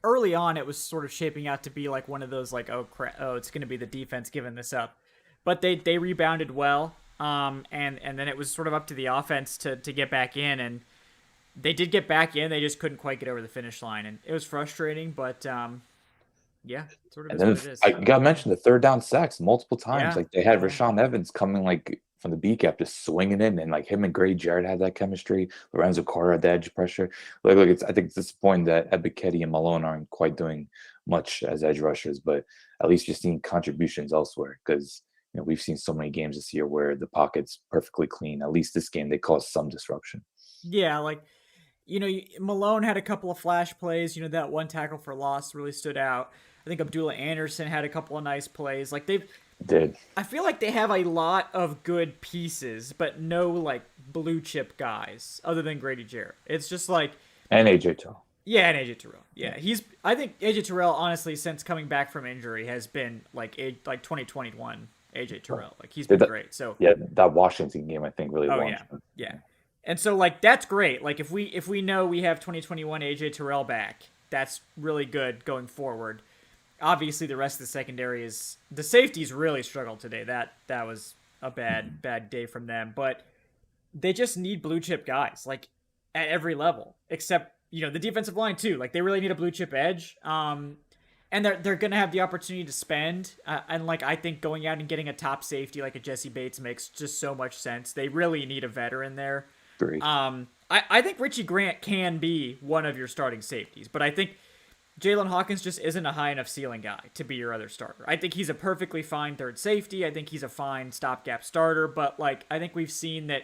early on. It was sort of shaping out to be like one of those like it's going to be the defense giving this up, but they rebounded well. And then it was sort of up to the offense to get back in, and they did get back in. They just couldn't quite get over the finish line, and it was frustrating. But yeah, sort of And is then what it is. I got to mention the 3rd down sacks multiple times. Yeah. Like they had Yeah. Rashaan Evans coming like from the B gap, just swinging in, and like him and Grady Jarrett had that chemistry. Lorenzo Carter had the edge pressure. Like, look, I think it's disappointing that Ebiketie and Malone aren't quite doing much as edge rushers, but at least you're seeing contributions elsewhere because we've seen so many games this year where the pocket's perfectly clean. At least this game they caused some disruption. Yeah, like Malone had a couple of flash plays. That 1 tackle for loss really stood out. I think Abdullah Anderson had a couple of nice plays. Like I feel like they have a lot of good pieces, but no like blue chip guys other than Grady Jarrett. It's just like And AJ Terrell. Yeah, and AJ Terrell. Yeah, I think AJ Terrell honestly since coming back from injury has been like 2021 AJ Terrell. Like he's been great. So yeah, that Washington game I think really launched him. Yeah. And so like that's great. Like if we know we have 2021 AJ Terrell back, that's really good going forward. Obviously the rest of the secondary the safeties really struggled today. That was a bad day from them, but they just need blue chip guys like at every level, except the defensive line too. Like they really need a blue chip edge. And they're gonna have the opportunity to spend, and like I think going out and getting a top safety like a Jesse Bates makes just so much sense. They really need a veteran there. Great. I think Richie Grant can be one of your starting safeties, but I think Jalen Hawkins just isn't a high enough ceiling guy to be your other starter. I think he's a perfectly fine third safety. I think he's a fine stopgap starter, but like I think we've seen that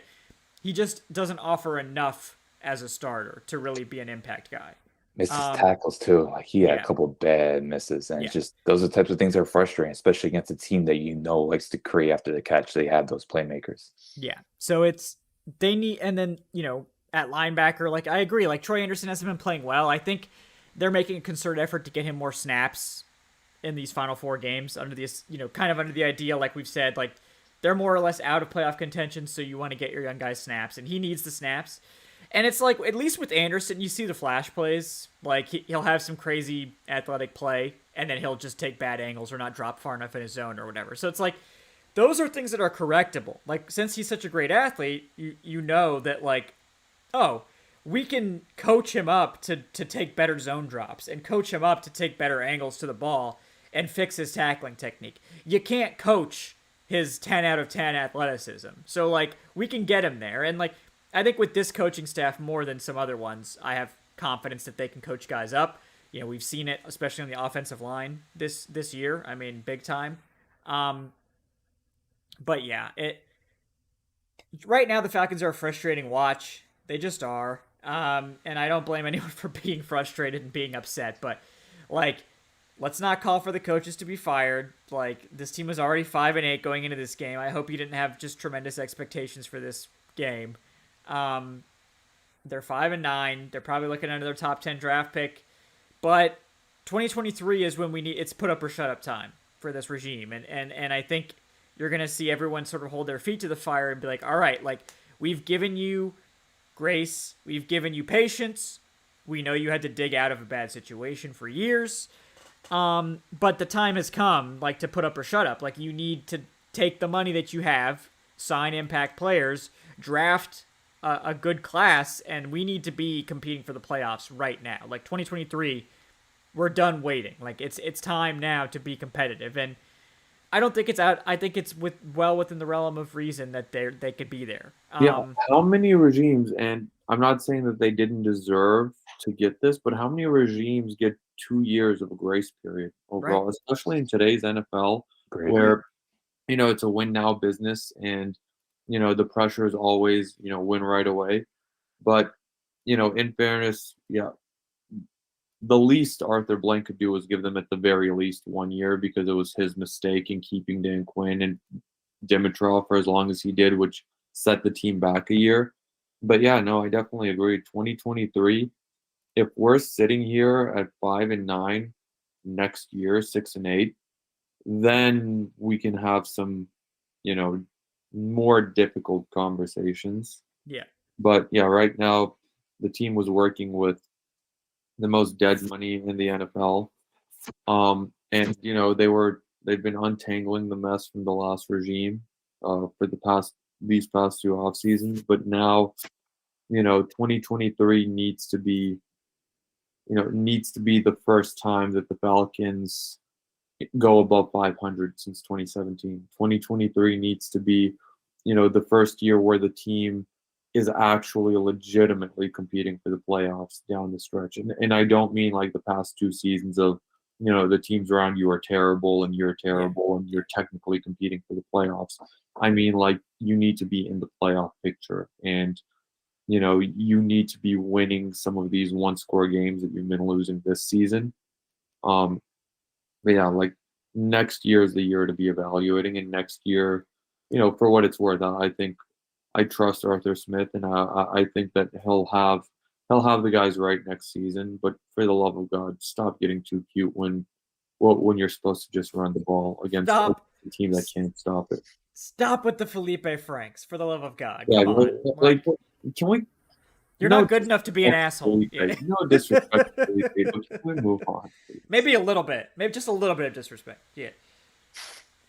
he just doesn't offer enough as a starter to really be an impact guy. Misses tackles too. Like he had yeah. a couple of bad misses, and it's just those are the types of things that are frustrating, especially against a team that likes to create after the catch. They have those playmakers. Yeah. So they need, and then at linebacker, like I agree, like Troy Anderson hasn't been playing well. I think they're making a concerted effort to get him more snaps in these final 4 games under this, kind of under the idea, like we've said, like they're more or less out of playoff contention, so you want to get your young guys snaps, and he needs the snaps. And it's like, at least with Anderson, you see the flash plays. Like, he'll have some crazy athletic play, and then he'll just take bad angles or not drop far enough in his zone or whatever. So it's like, those are things that are correctable. Like, since he's such a great athlete, you know that, like, oh, we can coach him up to take better zone drops and coach him up to take better angles to the ball and fix his tackling technique. You can't coach his 10 out of 10 athleticism. So, like, we can get him there. And, like, I think with this coaching staff more than some other ones, I have confidence that they can coach guys up. We've seen it, especially on the offensive line this year. I mean, big time. But yeah, right now the Falcons are a frustrating watch. They just are. And I don't blame anyone for being frustrated and being upset. But like, let's not call for the coaches to be fired. Like, this team was already 5-8 going into this game. I hope you didn't have just tremendous expectations for this game. They're 5-9. They're probably looking at their top 10 draft pick, but 2023 is when it's put up or shut up time for this regime. And I think you're going to see everyone sort of hold their feet to the fire and be like, all right, like we've given you grace. We've given you patience. We know you had to dig out of a bad situation for years. But the time has come like to put up or shut up. Like you need to take the money that you have, sign impact players, draft a good class, and we need to be competing for the playoffs right now. Like 2023, we're done waiting. Like it's time now to be competitive, and I don't think it's out. I think it's well within the realm of reason that they could be there. How many regimes? And I'm not saying that they didn't deserve to get this, but how many regimes get 2 years of a grace period overall, Right. especially in today's NFL, where it's a win now business, and the pressure is always, win right away. But, in fairness, the least Arthur Blank could do was give them at the very least 1 year, because it was his mistake in keeping Dan Quinn and Dimitrov for as long as he did, which set the team back a year. But I definitely agree. 2023, if we're sitting here at 5-9 next year, 6-8, then we can have some, more difficult conversations. Yeah. But right now the team was working with the most dead money in the NFL. And they've been untangling the mess from the last regime for these past 2 off seasons. But now, 2023 needs to be the first time that the Falcons go above 500 since 2017. 2023 needs to be, the first year where the team is actually legitimately competing for the playoffs down the stretch. And I don't mean like the past 2 seasons of, the teams around you are terrible and you're terrible and you're technically competing for the playoffs. I mean, like, you need to be in the playoff picture, and, you need to be winning some of these 1-score games that you've been losing this season. But like, next year is the year to be evaluating, and next year, for what it's worth, I think I trust Arthur Smith, and I think that he'll have the guys right next season. But for the love of God, stop getting too cute when you're supposed to just run the ball against a team that can't stop it. Stop with the Felipe Franks, for the love of God. Yeah, Come on. like, can we? You're not good enough to be an asshole. No disrespect to Felipe, but can we move on, please? Maybe a little bit. Maybe just a little bit of disrespect. Yeah.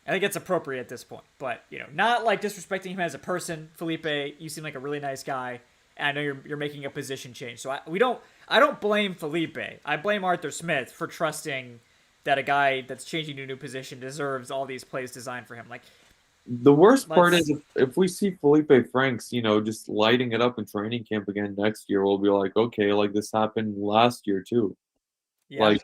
I think it's appropriate at this point, but not like disrespecting him as a person. Felipe, you seem like a really nice guy, and I know you're making a position change. So I don't blame Felipe. I blame Arthur Smith for trusting that a guy that's changing to a new position deserves all these plays designed for him. Like, the worst part is if we see Felipe Franks, just lighting it up in training camp again next year, we'll be like, okay, like this happened last year too. yeah. Like,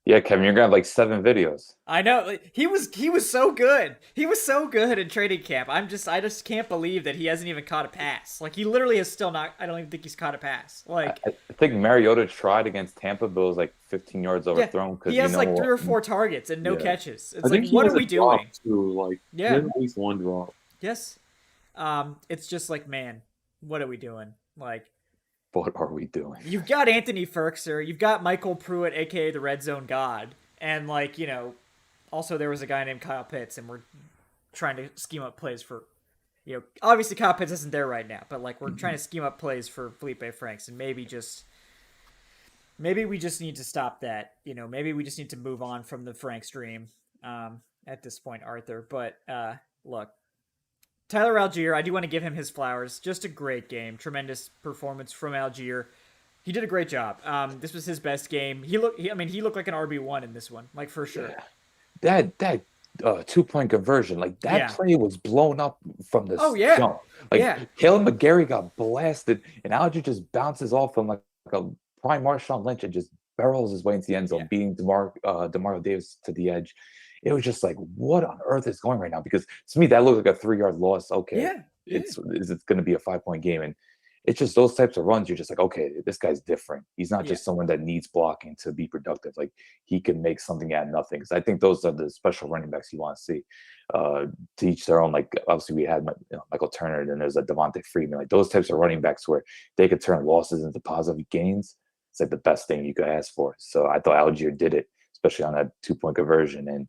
Yeah, Kevin, you're gonna have like 7 videos. I know, like, he was so good. He was so good in training camp. I just can't believe that he hasn't even caught a pass. Like, he literally has still not. I don't even think he's caught a pass. Like, I think Mariota tried against Tampa, but it was like 15 yards overthrown. He has like 3 or 4 targets and no catches. It's I think like, what are we drop doing? too. Like, he has at least one drop. Yes. It's just like, man, what are we doing? Like, what are we doing? You've got Anthony Ferkser, you've got Michael Pruitt, aka the Red Zone God, and like, also there was a guy named Kyle Pitts, and we're trying to scheme up plays for, obviously Kyle Pitts isn't there right now, but like we're trying to scheme up plays for Felipe Franks, and maybe we just need to stop that. Maybe we just need to move on from the Franks dream at this point, Arthur. But look, Tyler Allgeier, I do want to give him his flowers. Just a great game. Tremendous performance from Allgeier. He did a great job. This was his best game. He looked like an RB1 in this one, like for sure. Yeah. That 2-point conversion, like that play was blown up from the jump. Like Caleb McGarry got blasted, and Allgeier just bounces off him like a prime Marshawn Lynch and just barrels his way into the end zone, beating DeMario Davis to the edge. It was just like, what on earth is going right now? Because to me, that looked like a 3-yard loss. Okay, it's going to be a 5-point game, and it's just those types of runs. You're just like, okay, this guy's different. He's not just someone that needs blocking to be productive. Like he can make something out of nothing. Because I think those are the special running backs you want to see. To each their own. Like obviously we had Michael Turner, and then there's a Devontae Freeman. Like those types of running backs where they could turn losses into positive gains. It's like the best thing you could ask for. So I thought Allgeier did it, especially on that 2-point conversion. And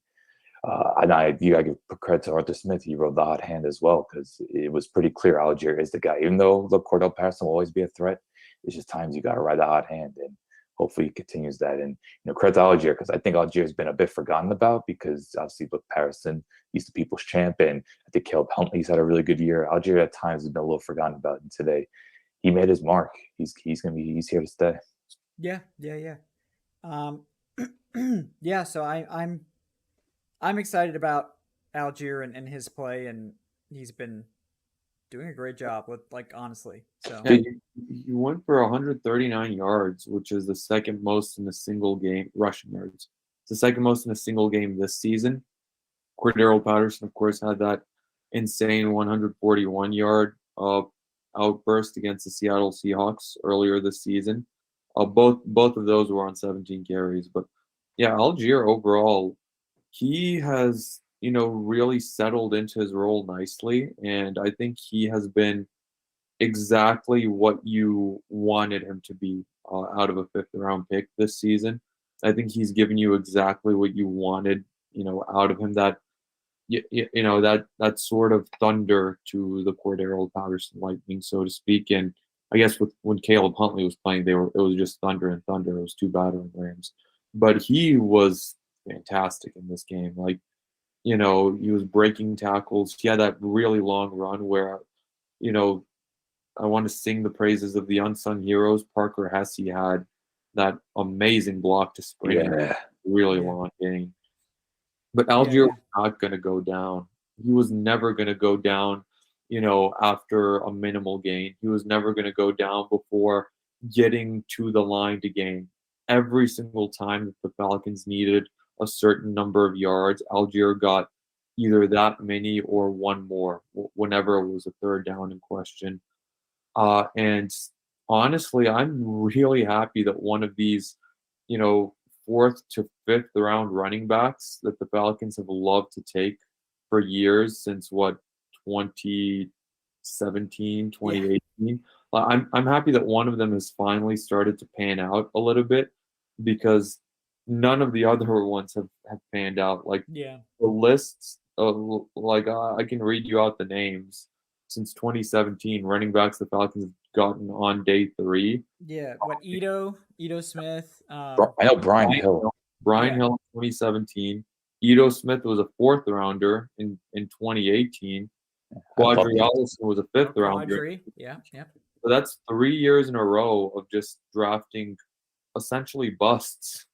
you got to give credit to Arthur Smith. He rode the hot hand as well, because it was pretty clear Allgeier is the guy. Even though Cordell Patterson will always be a threat, it's just times you got to ride the hot hand, and hopefully he continues that. And credit to Allgeier, because I think Allgeier has been a bit forgotten about, because obviously Patterson, he's the people's champ, and I think Caleb Huntley's had a really good year. Allgeier at times has been a little forgotten about, and today he made his mark. He's here to stay. Yeah. So I'm excited about Allgeier and his play, and he's been doing a great job with, like, honestly. So he went for 139 yards, which is the second most in a single game. Rushing yards. It's the second most in a single game this season. Cordero Patterson, of course, had that insane 141-yard outburst against the Seattle Seahawks earlier this season. Both of those were on 17 carries. But yeah, Allgeier overall, he has, really settled into his role nicely. And I think he has been exactly what you wanted him to be out of a 5th-round pick this season. I think he's given you exactly what you wanted, out of him. That, that sort of thunder to the Cordero Patterson lightning, so to speak. And I guess when Caleb Huntley was playing, it was just thunder and thunder. It was 2 battering rams. But he was fantastic in this game. Like, he was breaking tackles. He had that really long run where, I want to sing the praises of the unsung heroes. Parker Hesse had that amazing block to spring a really long game. But Allgeier was not going to go down. He was never going to go down, after a minimal gain. He was never going to go down before getting to the line to gain. Every single time that the Falcons needed a certain number of yards, Allgeier got either that many or one more whenever it was a 3rd down in question. And honestly, I'm really happy that one of these, 4th to 5th round running backs that the Falcons have loved to take for years, since 2017, 2018. I'm happy that one of them has finally started to pan out a little bit, because none of the other ones have panned out. Like the lists of, I can read you out the names. Since 2017, running backs the Falcons have gotten on day 3. Yeah, Ito Smith. I know Brian Hill. Brian Hill in 2017. Ito Smith was a 4th rounder in 2018. Quadri Allison was a 5th rounder. Quadri, yeah. So that's 3 years in a row of just drafting essentially busts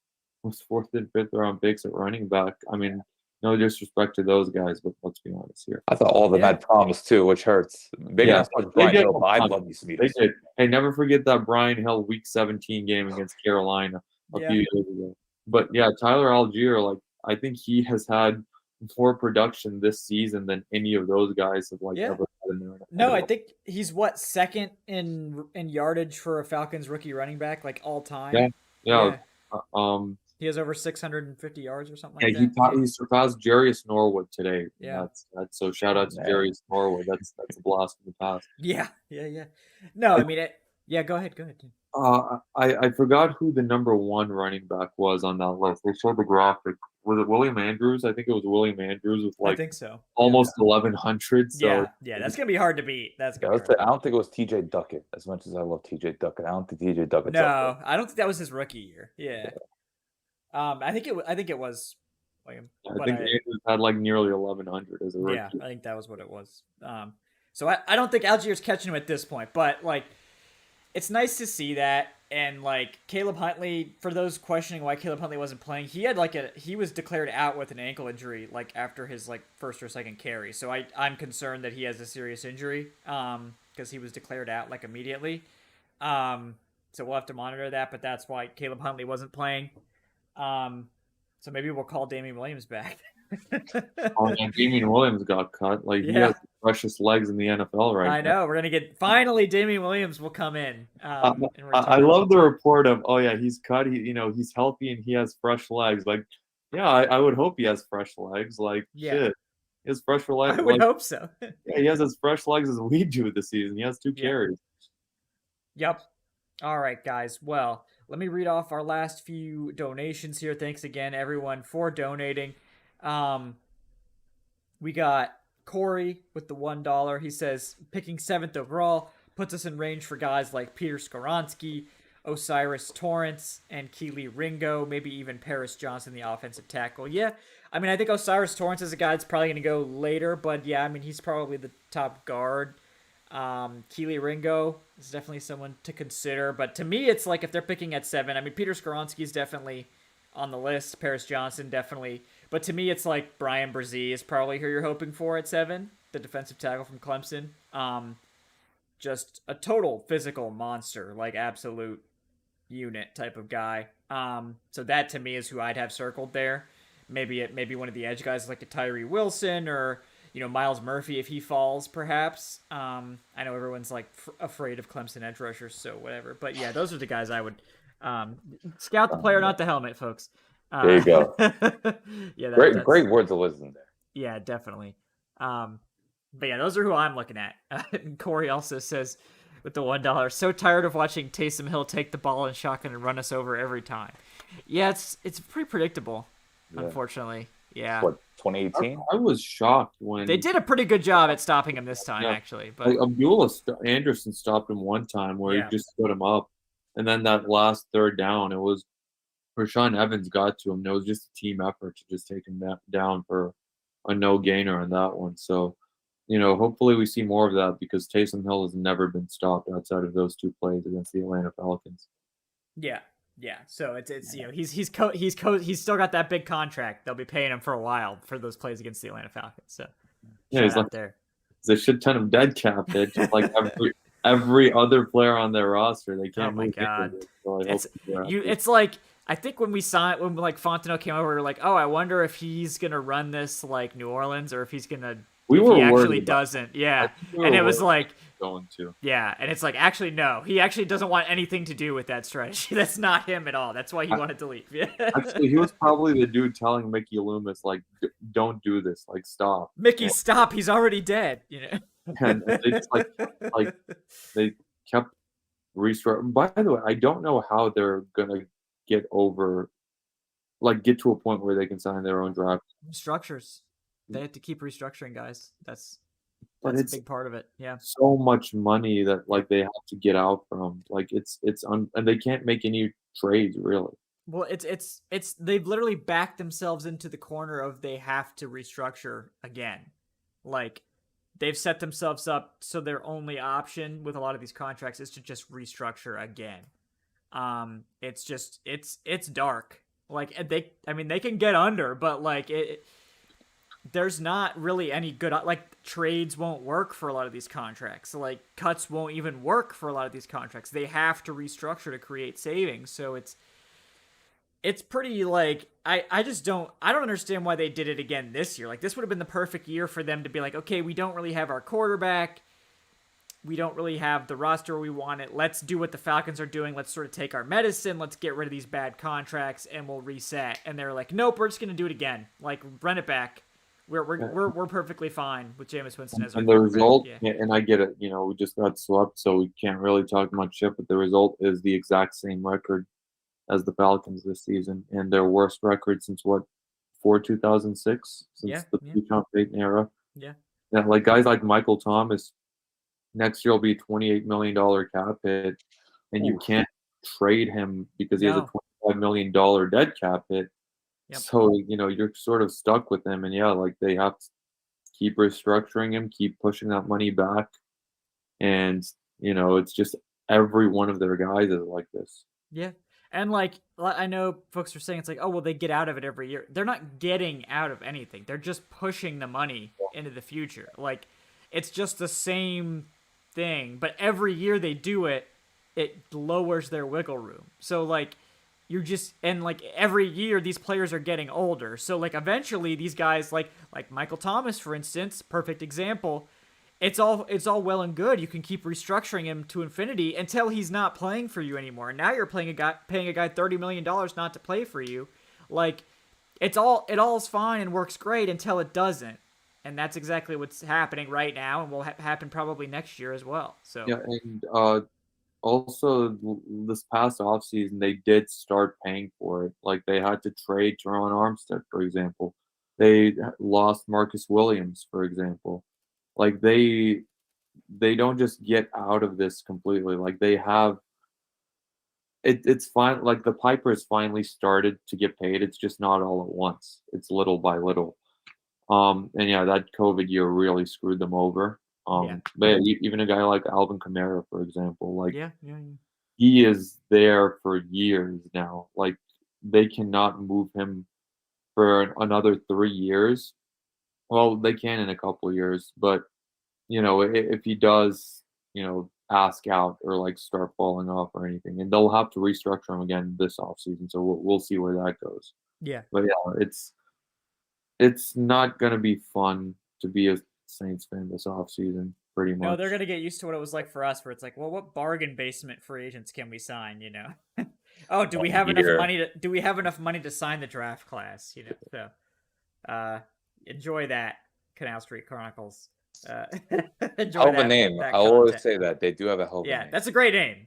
with 4th and 5th round picks at running back. I mean, no disrespect to those guys, but let's be honest here. I thought all of them had promise too, which hurts. Maybe not so much Brian Hill, but I love these meetings. They did. Hey, never forget that Brian Hill Week 17 game against Carolina a few years ago. But yeah, Tyler Allgeier, like I think he has had more production this season than any of those guys have ever had in their NFL. No, I think he's second in yardage for a Falcons rookie running back, like all time. Yeah. He has over 650 yards or something like that. He surpassed Jarius Norwood today. Yeah. That's so shout out to Jarius Norwood. That's a blast from the past. Yeah. No, I mean, go ahead. I forgot who the number 1 running back was on that list. They showed the graphic. Was it William Andrews? I think it was William Andrews with I think so. Almost 1,100. So yeah, that's gonna be hard to beat. I don't think it was T.J. Duckett. As much as I love T.J. Duckett, I don't think T.J. Duckett. No, I don't think that was his rookie year. Yeah. I think it was William. I think Andrews had nearly 1,100 as a rookie. Yeah, I think that was what it was. So I don't think Allgeier's catching him at this point, but it's nice to see that. And Caleb Huntley, for those questioning why Caleb Huntley wasn't playing, he was declared out with an ankle injury after his first or second carry. So I'm concerned that he has a serious injury because he was declared out immediately. So we'll have to monitor that, but that's why Caleb Huntley wasn't playing. So maybe we'll call Damian Williams back. Damian Williams got cut. He has the freshest legs in the NFL right now. I know. We're going to get... Finally, Damian Williams will come in. I love the report of, he's cut. He's healthy and he has fresh legs. I would hope he has fresh legs. Shit. He has fresh legs. I would hope so. He has as fresh legs as we do this season. He has 2 carries. Yep. All right, guys. Well, let me read off our last few donations here. Thanks again, everyone, for donating. We got Corey with the $1. He says, picking 7th overall puts us in range for guys like Peter Skoronski, Osiris Torrance, and Keely Ringo, maybe even Paris Johnson, the offensive tackle. Yeah, I mean, I think Osiris Torrance is a guy that's probably going to go later, but yeah, I mean, he's probably the top guard. Keely Ringo is definitely someone to consider, but to me, it's if they're picking at 7, I mean, Peter Skoronski is definitely on the list, Paris Johnson definitely, but to me, it's Brian Brzee is probably who you're hoping for at 7, the defensive tackle from Clemson. Just a total physical monster, absolute unit type of guy. So that to me is who I'd have circled there. Maybe one of the edge guys like a Tyree Wilson or Miles Murphy if he falls, perhaps. I know everyone's afraid of Clemson edge rushers, so whatever. But yeah, those are the guys I would scout the player, not the helmet, folks. There you go. Yeah, great words of wisdom there. Yeah, definitely. But yeah, those are who I'm looking at. And Corey also says with the $1, so tired of watching Taysom Hill take the ball in shotgun and run us over every time. Yeah, it's pretty predictable, unfortunately. Yeah. What, 2018? I was shocked when they did a pretty good job at stopping him this time, actually. But Abdullah Anderson stopped him one time where he just put him up, and then that last third down, it was Rashawn Evans got to him. It was just a team effort to just take him down for a no gainer on that one. So, hopefully we see more of that because Taysom Hill has never been stopped outside of those 2 plays against the Atlanta Falcons. Yeah. So it's he's still got that big contract. They'll be paying him for a while for those plays against the Atlanta Falcons. So he's there. There's a shit ton of dead cap that just every other player on their roster. They can't. Oh my god! It's I think when Fontenot came over, we were like, oh, I wonder if he's gonna run this like New Orleans or if he's gonna. He actually doesn't. Yeah, and it was going to. Yeah, and it's actually no, he actually doesn't want anything to do with that strategy. That's not him at all. That's why he wanted to leave. Yeah. Actually, he was probably the dude telling Mickey Loomis don't do this. Stop. Mickey, stop. He's already dead. And they just, they kept restructuring. By the way, I don't know how they're gonna get to a point where they can sign their own draft structures. They have to keep restructuring, guys. That's a big part of it. Yeah. So much money that they have to get out from. And they can't make any trades really. Well, it's they've literally backed themselves into the corner of they have to restructure again. Like they've set themselves up so their only option with a lot of these contracts is to just restructure again. It's just it's dark. Like they can get under, but like there's not really any good, like trades won't work for a lot of these contracts. Like cuts won't even work for a lot of these contracts. They have to restructure to create savings. So it's pretty like I just don't understand why they did it again this year. Like this would have been the perfect year for them to be like, okay, we don't really have our quarterback. We don't really have the roster we want it. Let's do what the Falcons are doing. Let's sort of take our medicine. Let's get rid of these bad contracts and we'll reset. And they're like, nope, we're just gonna do it again. Like run it back. We're perfectly fine with Jameis Winston as our And the result, yeah. and I get it, we just got swept, so we can't really talk much shit, but the result is the exact same record as the Falcons this season, and their worst record since what, 2006, since the Sean Payton era. Yeah. Yeah, like guys like Michael Thomas, next year will be $28 million cap hit, and you can't trade him because he has a $25 million dead cap hit. Yep. So, you're sort of stuck with him, and like they have to keep restructuring him, keep pushing that money back, and, it's just every one of their guys is like this. Yeah. And like I know folks are saying it's like, oh well, they get out of it every year. They're not getting out of anything. They're just pushing the money into the future. Like it's just the same thing, but every year they do it, it lowers their wiggle room. So like and like every year these players are getting older. So like eventually these guys like Michael Thomas, for instance, perfect example. It's all well and good. You can keep restructuring him to infinity until he's not playing for you anymore. And now you're paying a guy $30 million not to play for you. Like it all is fine and works great until it doesn't. And that's exactly what's happening right now and will happen probably next year as well. So yeah, and also this past offseason they did start paying for it. Like they had to trade Teron Armstead, for example. They lost Marcus Williams, for example. Like they don't just get out of this completely. Like they have it's fine. Like the Pipers finally started to get paid. It's just not all at once. It's little by little. And that COVID year really screwed them over. But even a guy like Alvin Kamara, for example, like he is there for years now. Like they cannot move him for another 3 years. Well, they can in a couple of years, but if he does, ask out or like start falling off or anything, and they'll have to restructure him again this offseason. So we'll see where that goes. Yeah, but it's not gonna be fun to be a Saints fan this offseason. Pretty much. No, they're gonna get used to what it was like for us, where it's like, well, what bargain basement free agents can we sign? Oh, do we have enough money to? Do we have enough money to sign the draft class? So, enjoy that, Canal Street Chronicles. Hell of a name. I always say that they do have a hell of a name. Yeah, that's a great name.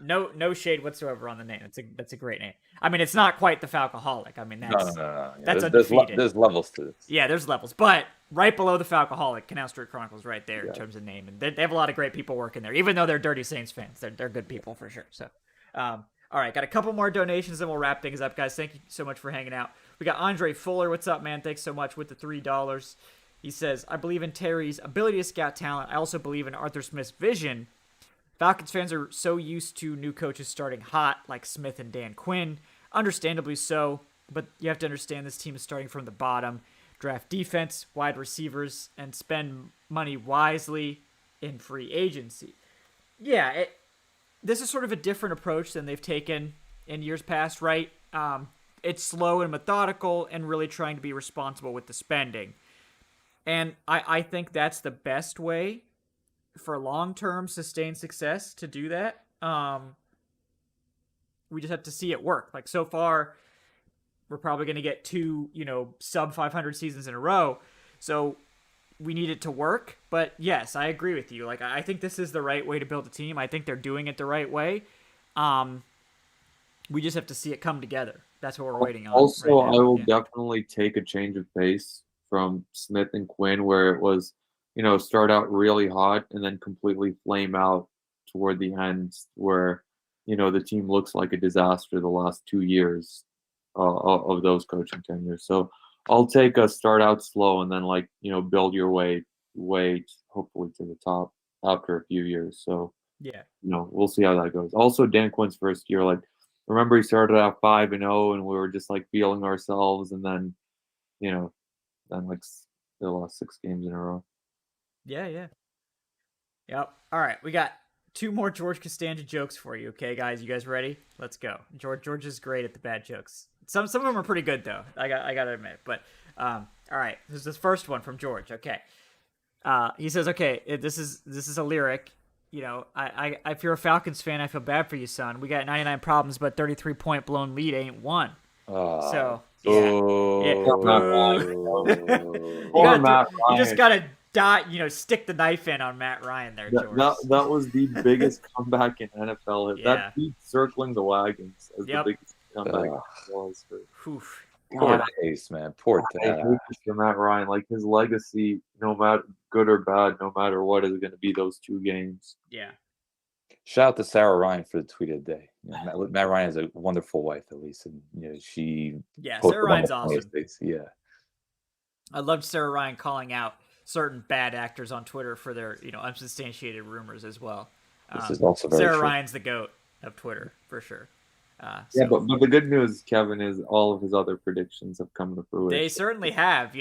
No shade whatsoever on the name. That's a great name. I mean, it's not quite the Falcoholic. I mean, that's no. Yeah, that's undefeated. There's levels to this. Yeah, there's levels, but right below the Falcoholic, Canal Street Chronicles, right there in terms of name, and they have a lot of great people working there. Even though they're Dirty Saints fans, they're good people for sure. So, all right, got a couple more donations, and we'll wrap things up, guys. Thank you so much for hanging out. We got Andre Fuller. What's up, man? Thanks so much with the $3. He says, I believe in Terry's ability to scout talent. I also believe in Arthur Smith's vision. Falcons fans are so used to new coaches starting hot, like Smith and Dan Quinn. Understandably so, but you have to understand this team is starting from the bottom. Draft defense, wide receivers, and spend money wisely in free agency. Yeah, this is sort of a different approach than they've taken in years past, right? It's slow and methodical and really trying to be responsible with the spending. And I think that's the best way for long-term sustained success to do that. We just have to see it work. Like so far, we're probably going to get 2, sub 500 seasons in a row. So we need it to work. But yes, I agree with you. Like I think this is the right way to build a team. I think they're doing it the right way. We just have to see it come together. That's what we're waiting on. Also, right now. I will definitely take a change of pace from Smith and Quinn, where it was, start out really hot and then completely flame out toward the end, where the team looks like a disaster the last 2 years of those coaching tenures. So I'll take a start out slow and then build your way hopefully to the top after a few years. So Yeah. we'll see how that goes. Also, Dan Quinn's first year, remember he started out 5-0 and we were just feeling ourselves, and then they lost 6 games in a row. Yeah. Yep. All right, we got 2 more George Costanza jokes for you. Okay, guys, you guys ready? Let's go. George is great at the bad jokes. Some of them are pretty good though. I gotta admit. But all right, this is the first one from George. Okay. He says, okay, this is a lyric. I if you're a Falcons fan, I feel bad for you, son. We got 99 problems, but 33-point blown lead ain't one. So you just gotta stick the knife in on Matt Ryan there, George. That was the biggest comeback in NFL. Yeah. That beat circling the wagons as the biggest comeback was for. Poor Case, man. Poor I hate this for Matt Ryan. His legacy, no matter good or bad, no matter what, is going to be those 2 games. Yeah. Shout out to Sarah Ryan for the tweet of the day. Matt Ryan is a wonderful wife, at least, and she. Yeah, Sarah Ryan's awesome. Yeah. I loved Sarah Ryan calling out certain bad actors on Twitter for their unsubstantiated rumors as well. This is also very Sarah true. Ryan's the GOAT of Twitter for sure. But the good news, Kevin, is all of his other predictions have come to fruition. They certainly have.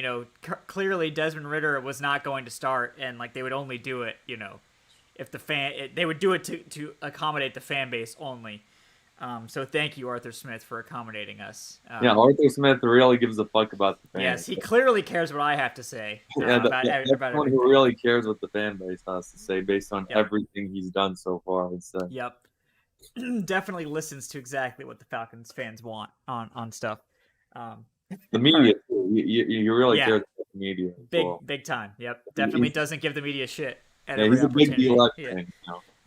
Clearly Desmond Ridder was not going to start, and they would only do it, if they would do it to accommodate the fan base only. So thank you, Arthur Smith, for accommodating us. Arthur Smith really gives a fuck about the fans. Yes, he clearly cares what I have to say about everyone who really cares what the fan base has to say based on everything he's done so far. Yep. Definitely listens to exactly what the Falcons fans want on stuff. The media, you really care about the media. Big time. Yep. Definitely doesn't give the media shit. He's a big deal.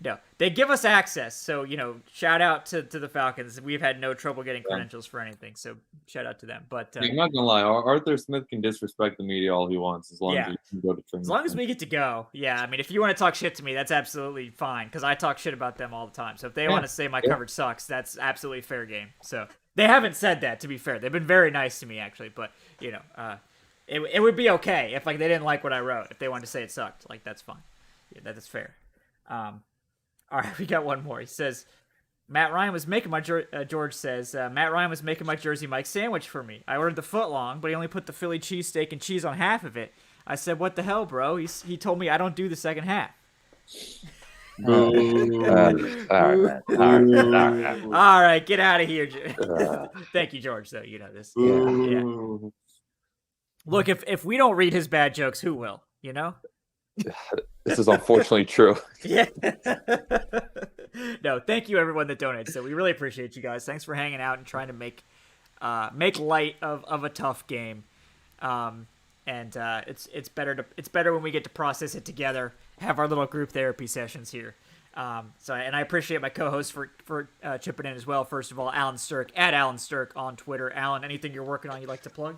No, they give us access. So, shout out to the Falcons. We've had no trouble getting credentials for anything. So shout out to them. But I'm not gonna lie, Arthur Smith can disrespect the media all he wants as long as he can go to training. As long as we get to go. Yeah, I mean, if you want to talk shit to me, that's absolutely fine, because I talk shit about them all the time. So if they want to say my coverage sucks, that's absolutely fair game. So they haven't said that, to be fair. They've been very nice to me, actually. But, it would be okay if they didn't like what I wrote. If they wanted to say it sucked, that's fine. Yeah, that is fair. All right, we got one more. He says, Matt Ryan was making my George says, Matt Ryan was making my Jersey Mike sandwich for me. I ordered the foot long, but he only put the Philly cheesesteak and cheese on half of it. I said, what the hell, bro? He told me I don't do the second half. All right, get out of here. Thank you, George, though. You know this. Yeah. Look, if we don't read his bad jokes, who will? This is unfortunately true. Yeah. No, thank you everyone that donates. So we really appreciate you guys. Thanks for hanging out and trying to make light of a tough game. It's better when we get to process it together, have our little group therapy sessions here. And I appreciate my co-host for chipping in as well. First of all, Alan Strk at Alan Strk on Twitter. Alan, anything you're working on you'd like to plug?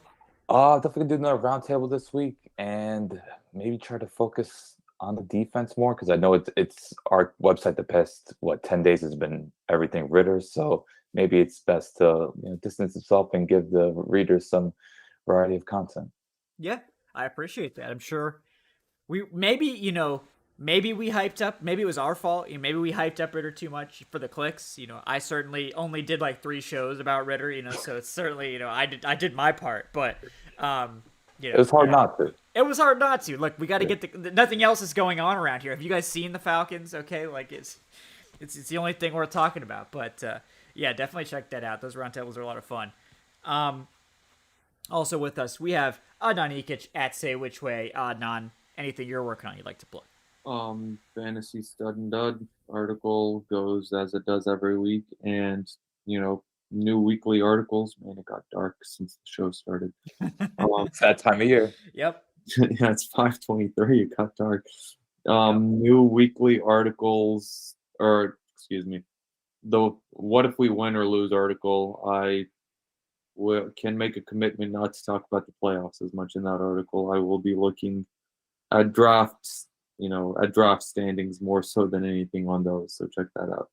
Definitely do another roundtable this week, and maybe try to focus on the defense more, because I know it's our website the past 10 days has been everything Ridder, so maybe it's best to distance itself and give the readers some variety of content. Yeah, I appreciate that. I'm sure maybe we hyped up. Maybe it was our fault. Maybe we hyped up Ridder too much for the clicks. I certainly only did 3 shows about Ridder. So it's certainly I did my part, but it was hard not to. It was hard not to. Look, we got to get nothing else is going on around here. Have you guys seen the Falcons? Okay, it's the only thing worth talking about. But yeah, definitely check that out. Those roundtables are a lot of fun. Also with us, we have Adnan Ikic at Say Which Way. Adnan, anything you're working on you'd like to plug? Fantasy Stud and Dud article goes as it does every week, and new weekly articles. Man, it got dark since the show started. It's that time of year. Yep. Yeah, it's 5:23. It got dark. New weekly articles, or excuse me, the "What if we win or lose" article. I can make a commitment not to talk about the playoffs as much in that article. I will be looking at drafts. At draft standings more so than anything on those. So check that out.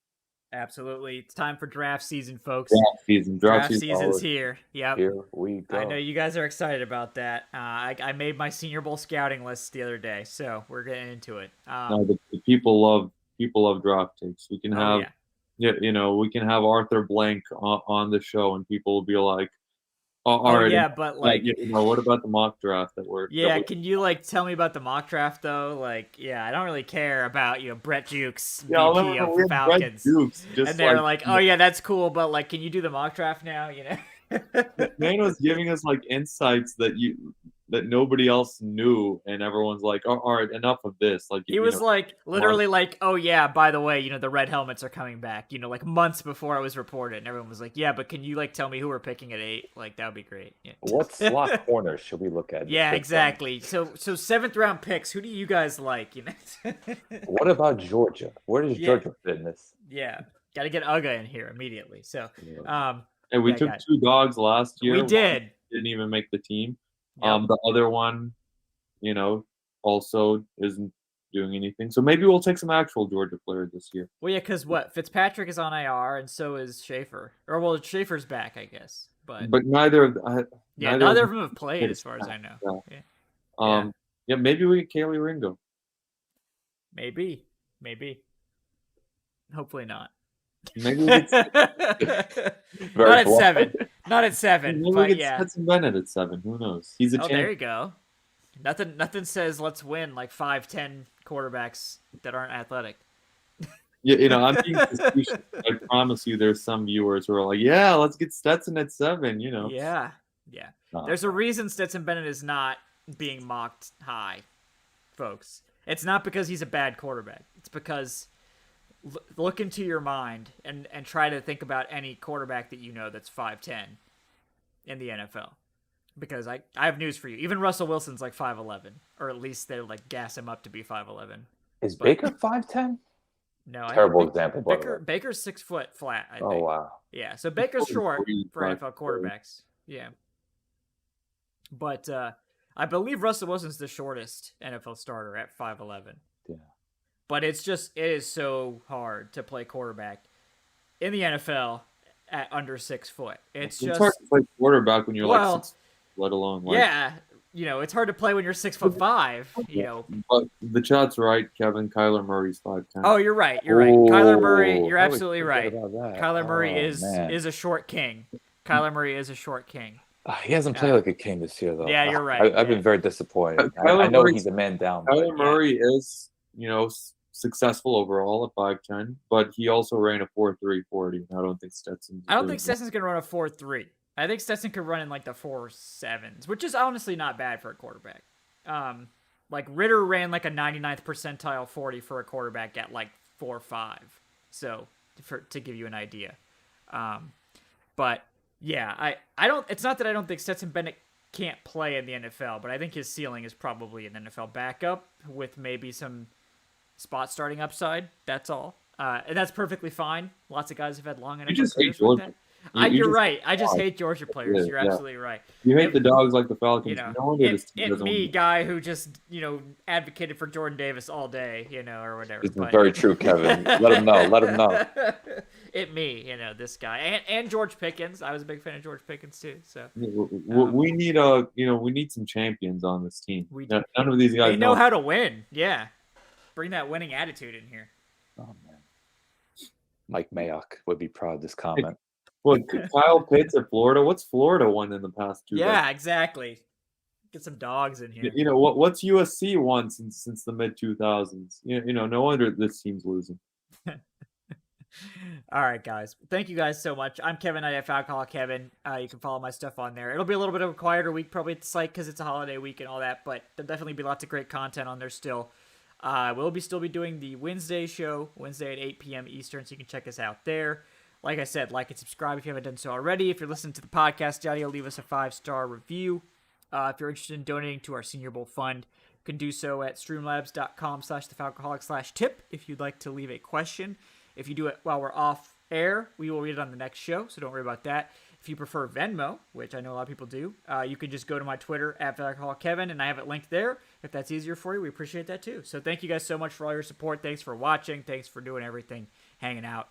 Absolutely. It's time for draft season, folks. Draft Draft season. season's here. Yep. Here we go. I know you guys are excited about that. I made my Senior Bowl scouting list the other day, so we're getting into it. No, the people love draft takes. We can have, we can have Arthur Blank on the show, and people will be like, all right. Yeah, but like, what about the mock draft that we're? Yeah, can you like tell me about the mock draft though? Like, I don't really care about Brett Jukes, VP of Falcons, and they're like, oh yeah, that's cool, but like, can you do the mock draft now? Man was giving us like insights that nobody else knew, and everyone's like, all right, enough of this. Like he was like literally like, oh yeah, by the way, the red helmets are coming back. Like months before it was reported, and everyone was like, yeah, but can you like tell me who we're picking at 8? Like that would be great. Yeah. What slot corner should we look at? Yeah, exactly. So 7th round picks. Who do you guys like? What about Georgia? Where does Georgia fit in this? Yeah, got to get Uga in here immediately. So, and we took 2 dogs last year. We did. One didn't even make the team. Yep. The other one, also isn't doing anything. So maybe we'll take some actual Georgia players this year. Well, yeah, because Fitzpatrick is on IR, and so is Schaefer. Or well, Schaefer's back, I guess. But neither of neither of them have played, as far as I know. Yeah. Maybe we get Kaylee Ringo. Maybe. Hopefully not. Maybe not at 7. Not at 7. Maybe but we get Stetson Bennett at 7. Who knows? He's a champion. There you go. Nothing says let's win like 5'10" quarterbacks that aren't athletic. I'm being facetious. I promise you, there's some viewers who are like, "Yeah, let's get Stetson at 7." Yeah. There's a reason Stetson Bennett is not being mocked high, folks. It's not because he's a bad quarterback. It's because look into your mind and try to think about any quarterback that that's 5'10" in the NFL. Because I have news for you. Even Russell Wilson's like 5'11", or at least they like gas him up to be 5'11". Is Baker 5'10"? No, terrible example. Baker's 6 foot flat. I think. Oh wow. Yeah, so Baker's short for NFL quarterbacks. Yeah, but I believe Russell Wilson's the shortest NFL starter at 5'11". Yeah. But it is so hard to play quarterback in the NFL at under 6 foot. It's hard to play quarterback when you're like 6, let alone it's hard to play when you're 6'5". But the chat's right, Kevin. Kyler Murray's 5'10". Oh, you're right. Kyler Murray, you're absolutely right. Kyler Murray is a short king. Kyler Murray is a short king. He hasn't played like a king this year, though. Yeah, you're right. I've been very disappointed. I know he's a man down. Kyler Murray is, successful overall at 5'10", but he also ran a 4.3 40. I don't think Stetson's going to run a 4.3. I think Stetson could run in like the 4.7s, which is honestly not bad for a quarterback. Like Ritter ran like a 99th percentile 40 for a quarterback at like 4.5. So to give you an idea. But yeah, I don't. It's not that I don't think Stetson Bennett can't play in the NFL, but I think his ceiling is probably an NFL backup with maybe some spot starting upside. That's all. And that's perfectly fine. Lots of guys have had long NFL careers with that. You're right. I just hate Georgia players. You're absolutely right. You hate the dogs like the Falcons. Me, guy who just advocated for Jordan Davis all day, or whatever. It's very true, Kevin. Let him know. This guy and George Pickens. I was a big fan of George Pickens too. So we need some champions on this team. None of these guys know how to win. Yeah, bring that winning attitude in here. Oh man, Mike Mayock would be proud of this comment. Well, Kyle Pitts at Florida. What's Florida won in the past 2 days? Yeah, exactly. Get some dogs in here. What's USC won since the mid 2000s? No wonder this team's losing. All right, guys. Thank you guys so much. I'm Kevin. I have Falcoholic Kevin. You can follow my stuff on there. It'll be a little bit of a quieter week probably at the site because it's a holiday week and all that, but there'll definitely be lots of great content on there still. We'll still be doing the Wednesday show, Wednesday at 8 p.m. Eastern, so you can check us out there. Like I said, like and subscribe if you haven't done so already. If you're listening to the podcast audio, leave us a 5-star review. If you're interested in donating to our Senior Bowl fund, you can do so at streamlabs.com/thefalcoholic/tip if you'd like to leave a question. If you do it while we're off air, we will read it on the next show, so don't worry about that. If you prefer Venmo, which I know a lot of people do, you can just go to my Twitter at FalcoholicKevin, and I have it linked there. If that's easier for you, we appreciate that too. So thank you guys so much for all your support. Thanks for watching. Thanks for doing everything, hanging out.